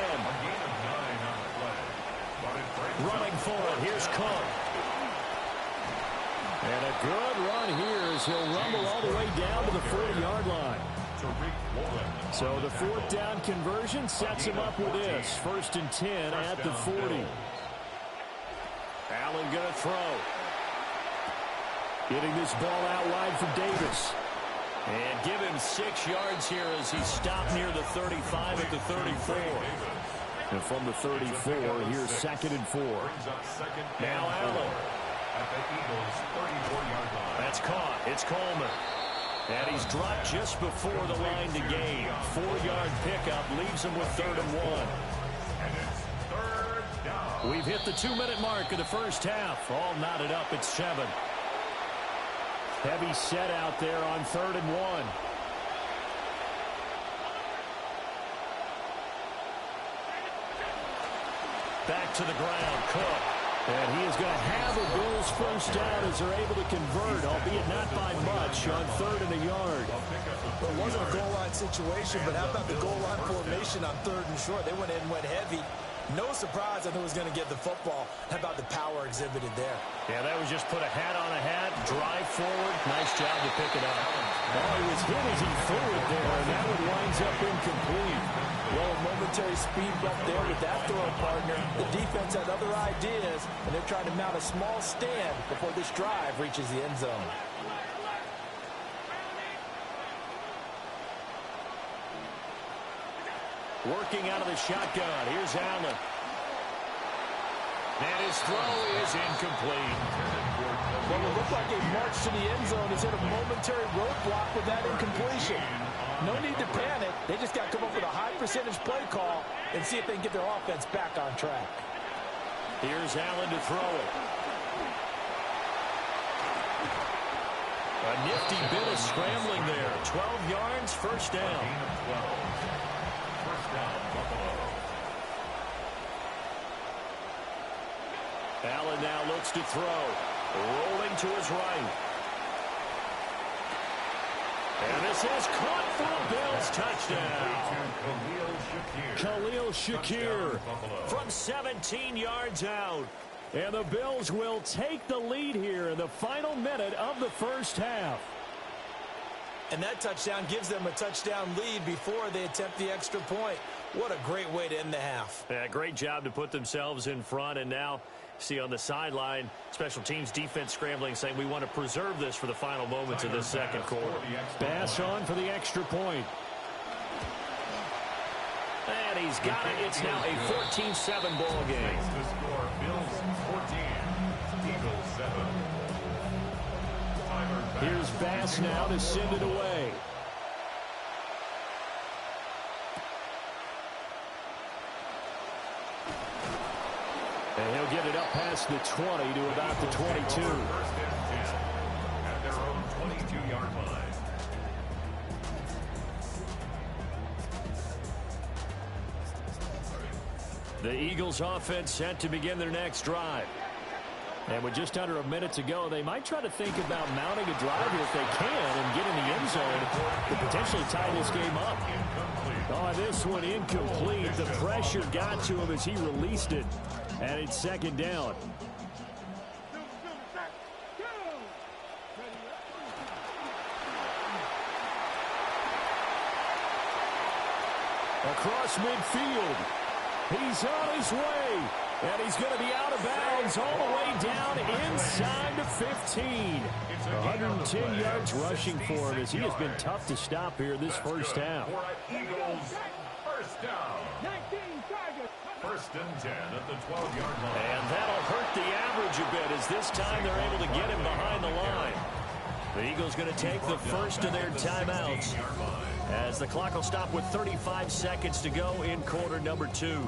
Running for it. Here's Cook. And a good run here as he'll rumble all the way down to the 40-yard line. So the 4th down conversion sets him up with this. 1st and 10 at the 40. Allen going to throw. Getting this ball out wide for Davis. And give him 6 yards here as he stopped near the 35 at the 34. And from the 34, here's 2nd and 4. Now Allen. At the Eagles' 34-yard line. That's caught. It's Coleman. And he's dropped just before the line to gain. 4-yard pickup leaves him with 3rd and 1. And it's 3rd down. We've hit the 2-minute mark of the first half. All knotted up at 7. Heavy set out there on 3rd and 1. Back to the ground, Cook. And he is going to have a Bills first down as they're able to convert, albeit not by much, on 3rd and a yard. Well, it wasn't a goal line situation, but how about the goal line formation on 3rd and short? They went in and went heavy. No surprise on who was going to get the football. How about the power exhibited there? Yeah, that was just put a hat on a hat, drive forward. Nice job to pick it up. Oh, he was hit as he threw it there, and that one winds up incomplete. Well, a momentary speed bump there with that throw, partner. The defense had other ideas, and they're trying to mount a small stand before this drive reaches the end zone. Working out of the shotgun. Here's Allen. And his throw is incomplete. Well, it looked like a march to the end zone has hit a momentary roadblock with that incompletion. No need to panic. They just got to come up with a high percentage play call and see if they can get their offense back on track. Here's Allen to throw it. A nifty bit of scrambling there. 12 yards, first down. Allen now looks to throw. Rolling to his right. And this is caught for a Bills touchdown. Khalil Shakir from 17 yards out. And the Bills will take the lead here in the final minute of the first half. And that touchdown gives them a touchdown lead before they attempt the extra point. What a great way to end the half. Yeah, great job to put themselves in front. And now see on the sideline, special teams defense scrambling, saying we want to preserve this for the final moments of this second quarter. Bass on for the extra point. And he's got it. It's now a 14-7 ball game. The score, Bills 14, Eagles 7. Here's Bass now to send it away. And he'll get it up past the 20 to about the 22. First and 10 at their own 22-yard line. The Eagles offense set to begin their next drive. And with just under a minute to go, they might try to think about mounting a drive here if they can and get in the end zone to potentially tie this game up. Oh, this one incomplete. The pressure got to him as he released it. And it's second down. Across midfield. He's on his way. And he's going to be out of bounds all the way down inside the 15. 110 yards rushing for him as he has been tough to stop here this first half. Eagles first down. 19 targets. First and 10 at the 12-yard line. And that'll hurt the average a bit as this time they're able to get him behind the line. The Eagles going to take the first of their timeouts as the clock will stop with 35 seconds to go in quarter number 2.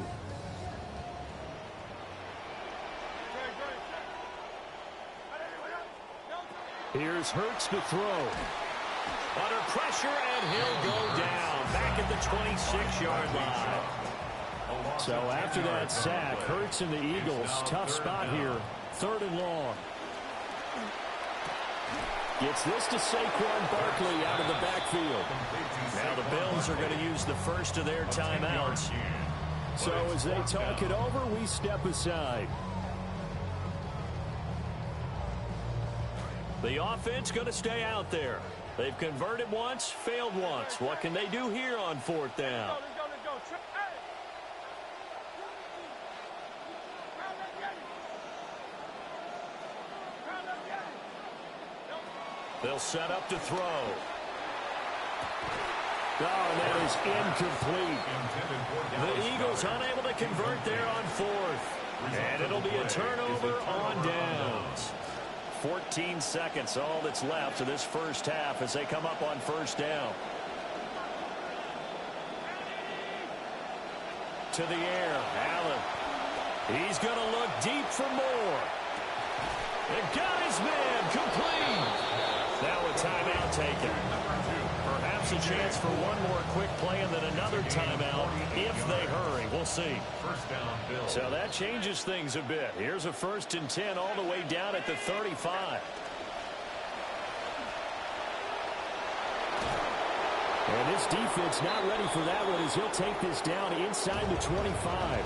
Here's Hurts to throw. Under pressure, and he'll go down. Back at the 26-yard line. So after that sack, Hurts and the Eagles, tough spot here. 3rd and long. Gets this to Saquon Barkley out of the backfield. Now the Bills are going to use the first of their timeouts. So as they talk it over, we step aside. The offense going to stay out there. They've converted once, failed once. What can they do here on 4th down? They'll set up to throw. Oh, and that is incomplete. The Eagles unable to convert there on 4th. And it'll be a turnover on downs. 14 seconds, all that's left of this first half as they come up on 1st down. To the air, Allen. He's going to look deep for more. And got his man complete. Now a timeout taken. Perhaps a chance for one more quick play and then another timeout if they hurry. We'll see. So that changes things a bit. Here's a 1st and 10 all the way down at the 35. And this defense not ready for that one as he'll take this down inside the 25.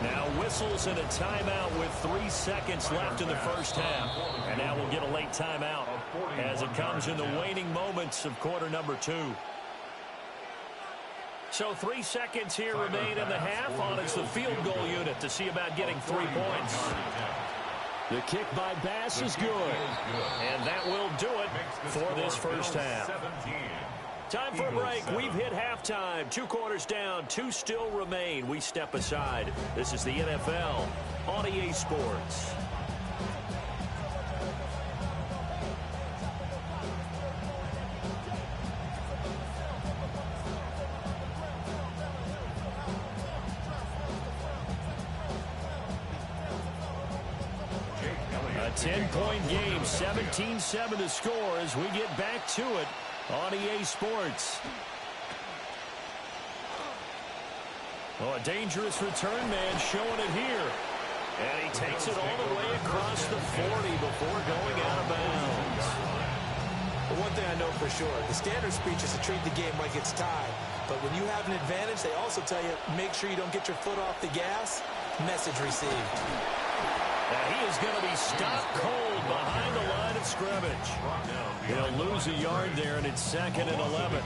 Now whistles and a timeout with 3 seconds left in the first half. And now we'll get a late timeout as it comes in the waning moments of quarter number 2. So 3 seconds here remain in the half on it's the field goal unit to see about getting 3 points. The kick by Bass is good. And that will do it for this first half. Time for a break. We've hit halftime. 2 quarters down. 2 still remain. We step aside. This is the NFL on EA Sports. A 10-point game. 17-7 to score as we get back to it on EA Sports. Oh, a dangerous return man showing it here. And he takes it all the way across the 40 before going out of bounds. But one thing I know for sure, the standard speech is to treat the game like it's tied. But when you have an advantage, they also tell you, make sure you don't get your foot off the gas. Message received. Now he is going to be stopped cold behind the line of scrimmage. He'll lose a yard there, and it's 2nd and 11.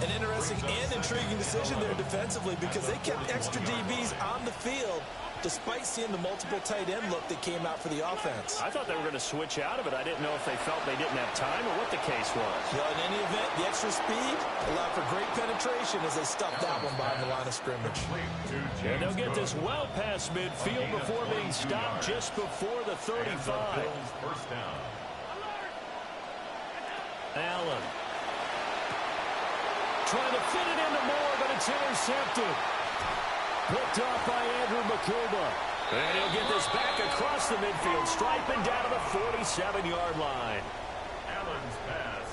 An interesting and intriguing decision there defensively because they kept extra DBs on the field despite seeing the multiple tight end look that came out for the offense. I thought they were going to switch out of it. I didn't know if they felt they didn't have time or what the case was. Well, in any event, the extra speed allowed for great penetration as they stuffed that one behind the line of scrimmage. And they'll get this well past midfield before being stopped just before the 35. Allen. Trying to fit it into Moore, but it's intercepted. Picked off by Andrew Makuba. And he'll get this back across the midfield stripe and down to the 47-yard line. Allen's pass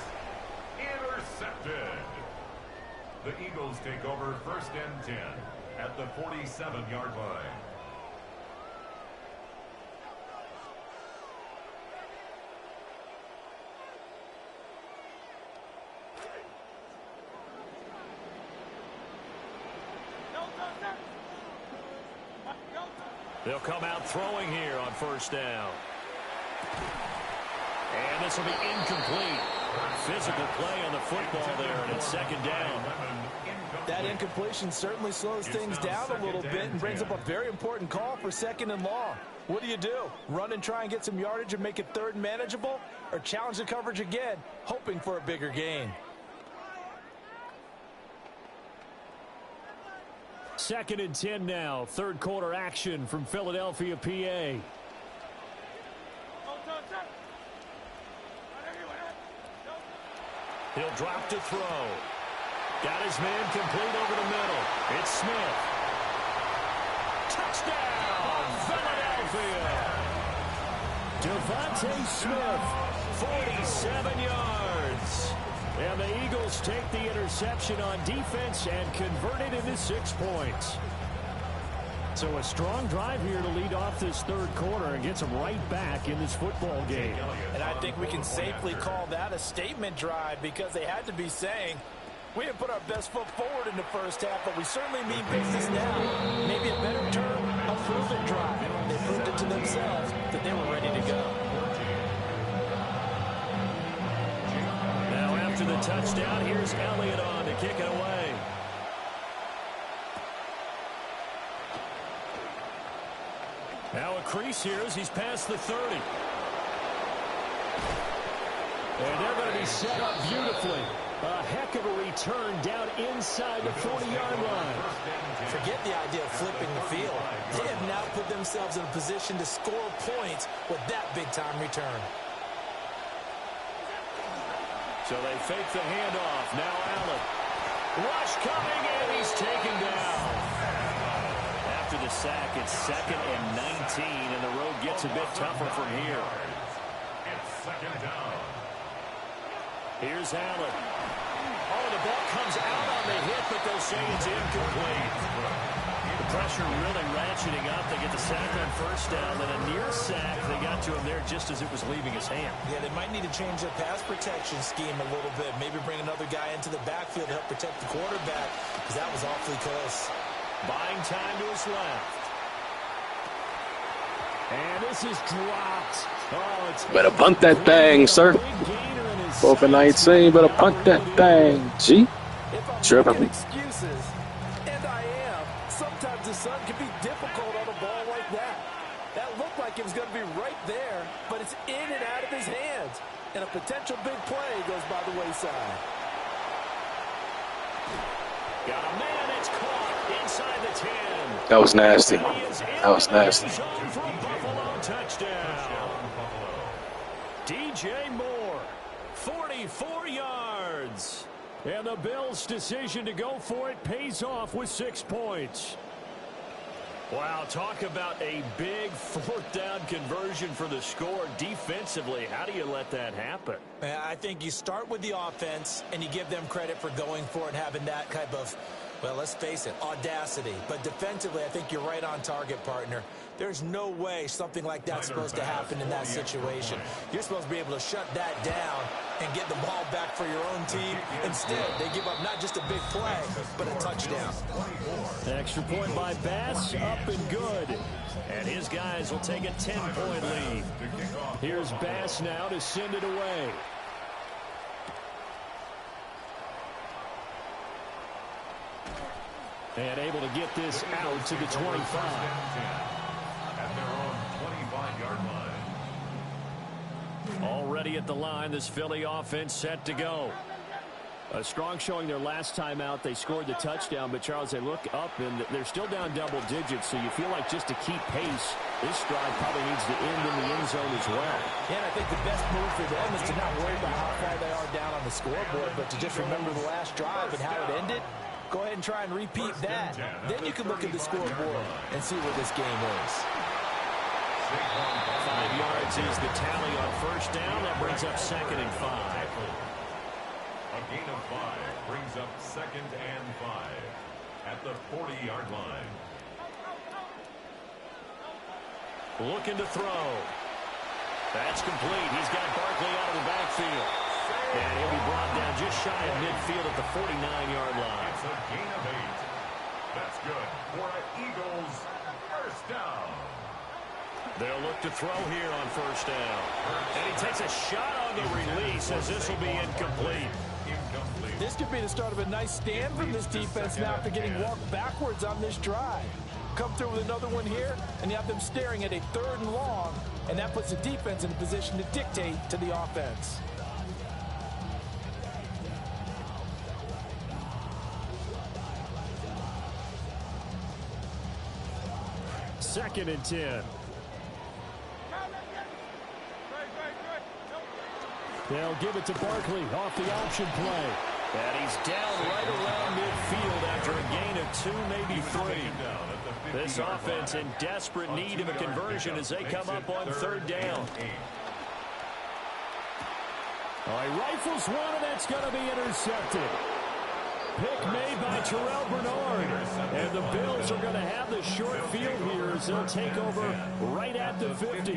intercepted. The Eagles take over 1st and 10 at the 47-yard line. They'll come out throwing here on first down. And this will be incomplete. Physical play on the football there, and it's second down. That incompletion certainly slows things down a little bit and brings up a very important call for second and long. What do? Run and try and get some yardage and make it third and manageable? Or challenge the coverage again, hoping for a bigger gain? Second and 10 now. Third quarter action from Philadelphia, PA. He'll drop to throw. Got his man complete over the middle. It's Smith. Touchdown, Philadelphia. Devontae Smith, 47 yards. And the Eagles take the interception on defense and convert it into 6 points. So a strong drive here to lead off this third quarter and gets them right back in this football game. And I think we can safely call that a statement drive because they had to be saying, we didn't put our best foot forward in the first half, but we certainly mean business now. Maybe a better term, a proven drive. They proved it to themselves that they were ready to go. Now after the touchdown, here's Elliott on to kick it away. Now a crease here as he's past the 30. And they're going to be set up beautifully. A heck of a return down inside the 40-yard line. Forget the idea of flipping the field. They have now put themselves in a position to score points with that big-time return. So they fake the handoff. Now Allen. Rush coming, and he's taken down. After the sack, it's second and 19, and the road gets a bit tougher from here. It's second down. Here's Allen. Oh, the ball comes out on the hit, but they'll say it's incomplete. The pressure really ratcheting up. They get the sack on first down, then a near sack. They got to him there just as it was leaving his hand. Yeah, they might need to change their pass protection scheme a little bit. Maybe bring another guy into the backfield to help protect the quarterback, because that was awfully close. Buying time to his left. And this is dropped. Oh, it's Better punt that thing, sir. 4th and 19, better punt that thing. G. If I'm Tripping. making excuses, and I am, sometimes the sun can be difficult on a ball like that. That looked like it was going to be right there, but it's in and out of his hands. And a potential big play goes by the wayside. got a man. It's caught inside the 10. That was nasty. That was nasty. Touchdown. DJ Moore, 44 yards. And the Bills' decision to go for it pays off with 6 points. Wow, talk about a big 4th down conversion for the score defensively. How do you let that happen? I think you start with the offense, and you give them credit for going for it and having that type of, well, let's face it, audacity. But defensively, I think you're right on target, partner. There's no way something like that's supposed to happen in that situation. You're supposed to be able to shut that down and get the ball back for your own team. Instead, they give up not just a big play, but a touchdown. Extra point by Bass, up and good. And his guys will take a 10-point lead. Here's Bass now to send it away. And able to get this out to the 25. At their own 25-yard line. Already at the line, this Philly offense set to go. A strong showing their last time out. They scored the touchdown, but Charles, they look up and they're still down double digits, so you feel like just to keep pace, this drive probably needs to end in the end zone as well. Yeah, and I think the best move for them is to not worry about how far they are down on the scoreboard, but to just remember the last drive and how it ended. Go ahead and try and repeat that. Then you can look at the scoreboard and see where this game is. 5 yards is the tally on first down. That brings up 2nd and 5. A gain of 5 brings up 2nd and 5 at the 40-yard line. Looking to throw. That's complete. He's got Barkley out of the backfield. And he'll be brought down just shy of midfield at the 49-yard line. It's a gain of 8. That's good. Eagles, first down. They'll look to throw here on first down. And he takes a shot on the release as this will be incomplete. This could be the start of a nice stand from this defense now after getting walked backwards on this drive. Come through with another one here, and you have them staring at a 3rd and long, and that puts the defense in a position to dictate to the offense. Second and 10. They'll give it to Barkley off the option play. And he's down right around midfield after a gain of 2, maybe 3. This offense in desperate need of a conversion as they come up on 3rd down. Oh, he rifles one, and that's going to be intercepted. Pick made by Terrell Bernard. And the Bills are going to have the short field here as they'll take over right at the 50.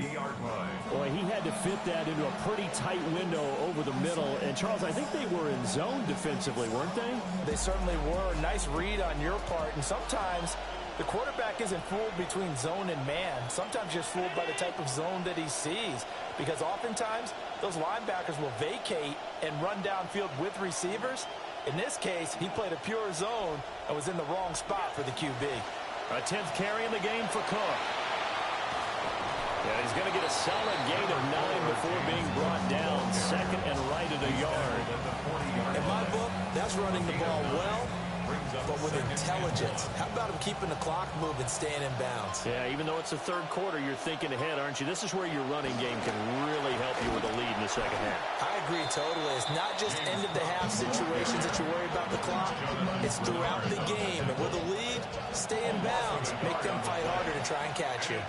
Boy, he had to fit that into a pretty tight window over the middle. And, Charles, I think they were in zone defensively, weren't they? They certainly were. Nice read on your part. And sometimes the quarterback isn't fooled between zone and man. Sometimes you're fooled by the type of zone that he sees. Because oftentimes those linebackers will vacate and run downfield with receivers. In this case, he played a pure zone and was in the wrong spot for the QB. A 10th carry in the game for Cook. And he's going to get a solid gain of 9 before being brought down. 2nd and right at a yard. In my book, that's running the ball well, but with intelligence. How about him keeping the clock moving, staying in bounds? Yeah, even though it's the 3rd quarter, you're thinking ahead, aren't you? This is where your running game can really help you with a lead in the 2nd half. I agree totally. It's not just end-of-the-half situations that you worry about the clock. It's throughout the game. And with a lead, stay in bounds. Make them fight harder to try and catch you.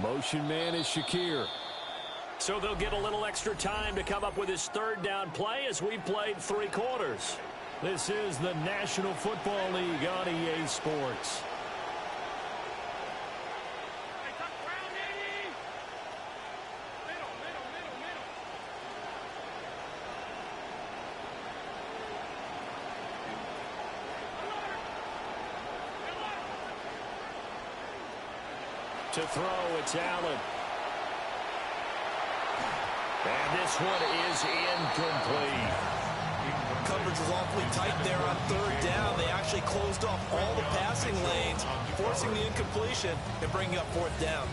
Motion man is Shakir. So they'll get a little extra time to come up with his 3rd down play as we played 3 quarters. This is the National Football League on EA Sports. To throw, it's Allen. And this one is incomplete. Coverage was awfully tight there on 3rd down. They actually closed off all the passing lanes, forcing the incompletion and bringing up 4th down.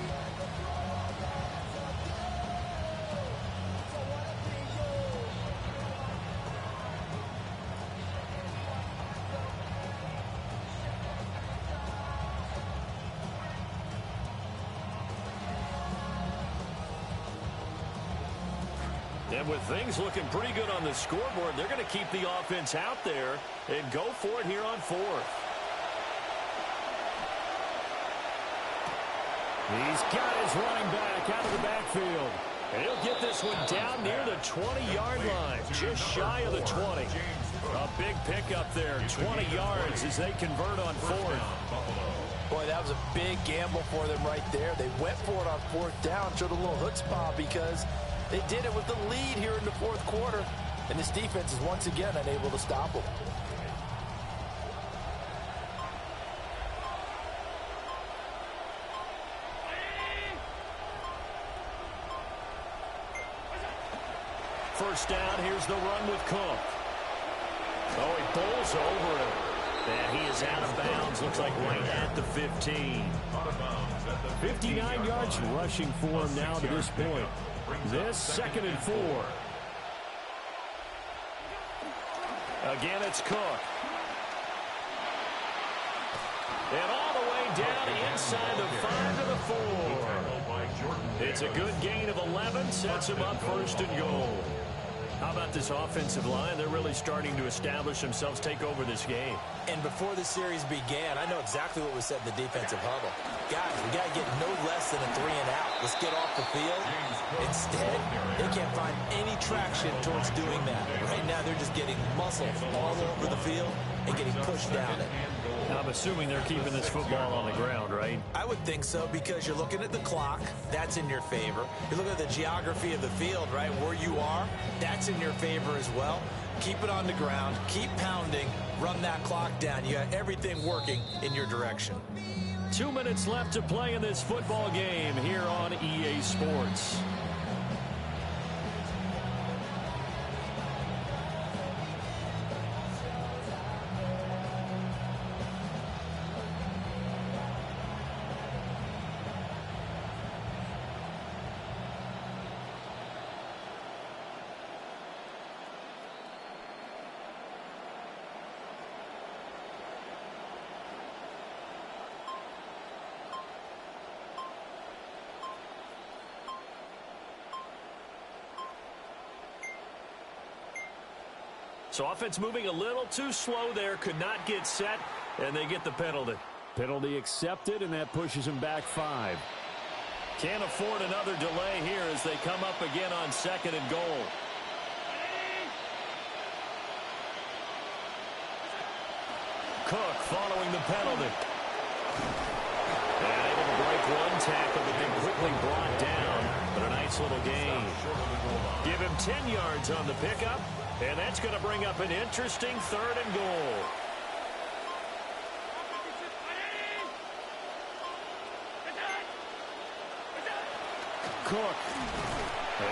And with things looking pretty good on the scoreboard, they're going to keep the offense out there and go for it here on 4th. He's got his running back out of the backfield. And he'll get this one down near the 20-yard line, just shy of the 20. A big pickup there, 20 yards as they convert on 4th. Boy, that was a big gamble for them right there. They went for it on 4th down, showed a little chutzpah because they did it with the lead here in the 4th quarter. And this defense is once again unable to stop them. First down, here's the run with Cook. Oh, he bowls over him. And he is out of bounds, looks like right at the 15. 59 yards rushing for him now to this point. This 2nd and 4. Again, it's Cook. And all the way down inside the 5 to the 4. It's a good gain of 11, sets him up 1st and goal. How about this offensive line? They're really starting to establish themselves, take over this game. And before the series began, I know exactly what was said in the defensive huddle. Guys, we got to get no less than a 3 and out. Let's get off the field. Instead, they can't find any traction towards doing that. Right now, they're just getting muscled all over the field and getting pushed down it. I'm assuming they're keeping this football on the ground, right? I would think so, because you're looking at the clock. That's in your favor. You're looking at the geography of the field, right? Where you are, that's in your favor as well. Keep it on the ground. Keep pounding. Run that clock down. You got everything working in your direction. 2 minutes left to play in this football game here on EA Sports. So offense moving a little too slow there, could not get set, and they get the penalty. Penalty accepted, and that pushes him back 5. Can't afford another delay here as they come up again on 2nd and goal. Cook following the penalty. And able to break one tackle, but then quickly brought down. But a nice little gain. Give him 10 yards on the pickup. And that's going to bring up an interesting 3rd and goal. Cook.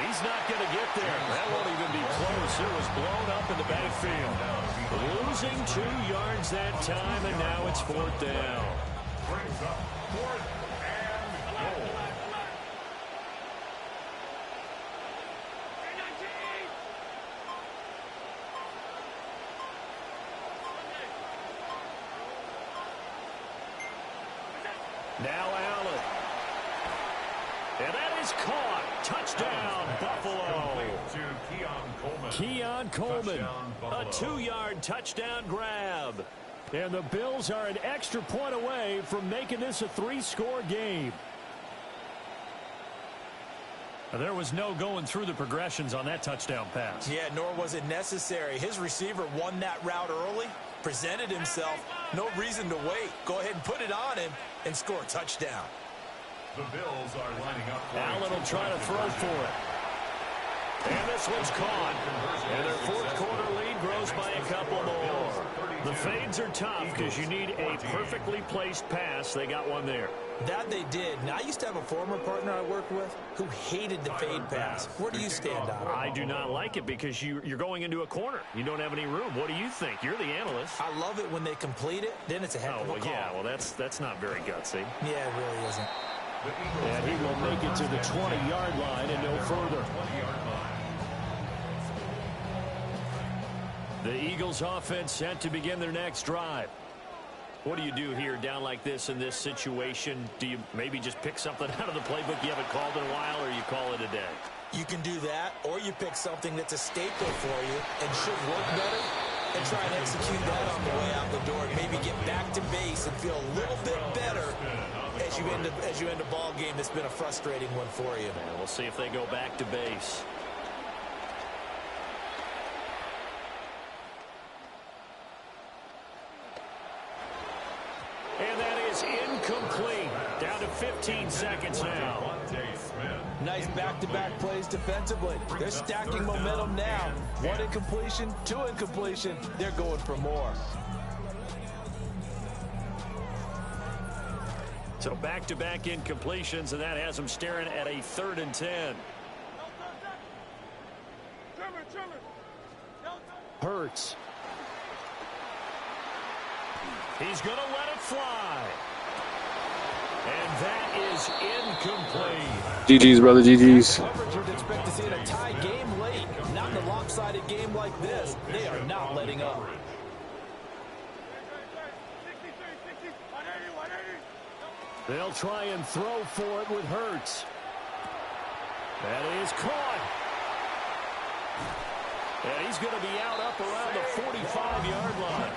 He's not going to get there. That won't even be close. It was blown up in the backfield. Losing 2 yards that time, and now it's 4th down. Brings up 4th and goal. Now Allen. And that is caught. Touchdown, Buffalo. Keon Coleman. A 2-yard touchdown grab. And the Bills are an extra point away from making this a 3-score game. There was no going through the progressions on that touchdown pass. Yeah, nor was it necessary. His receiver won that route early, presented himself. No reason to wait. Go ahead and put it on him and score a touchdown. The Bills are lining up. Allen will try to throw for it. And this one's caught. And their 4th quarter lead grows by a couple more. The fades are tough because you need a perfectly placed pass. They got one there. That they did. Now, I used to have a former partner I worked with who hated the fade pass. Where do you stand on it? I do not like it because you're going into a corner. You don't have any room. What do you think? You're the analyst. I love it when they complete it. Then it's a heck of a call. Yeah, well, that's not very gutsy. Yeah, it really isn't. And he will make it to the 20-yard line and no further. The Eagles offense set to begin their next drive. What do you do here down like this in this situation? Do you maybe just pick something out of the playbook you haven't called in a while, or you call it a day? You can do that, or you pick something that's a staple for you and should work better and try and execute that on the way out the door and maybe get back to base and feel a little bit better as you end a ball game that's been a frustrating one for you. And we'll see if they go back to base. And that is incomplete. Down to 15 seconds now. Nice back-to-back plays defensively. They're stacking momentum now. 1 incompletion, 2 incompletion. They're going for more. So back-to-back incompletions, and that has them staring at a 3rd and 10. Hurts. He's going to let it fly. And that is incomplete. GG's, brother, GG's. Coverage you'd expect to see in a tie game late. Not in a lopsided game like this. They are not letting up. They'll try and throw for it with Hurts. That is caught. And he's going to be out up around the 45-yard line.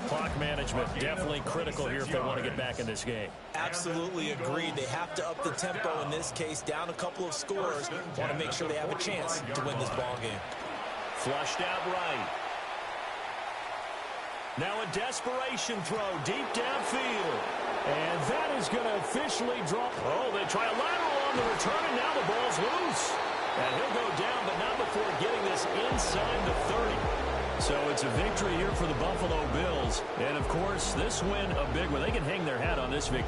Clock management definitely critical here if they want to get back in this game. Absolutely agreed. They have to up the tempo in this case, down a couple of scores. Want to make sure they have a chance to win this ball game. Flushed out right. Now a desperation throw deep downfield. And that is going to officially draw. Oh, they try a lateral on the return, and now the ball's loose. And he'll go down, but not before before getting this inside the 30. So it's a victory here for the Buffalo Bills. And, of course, this win a big one. They can hang their hat on this victory.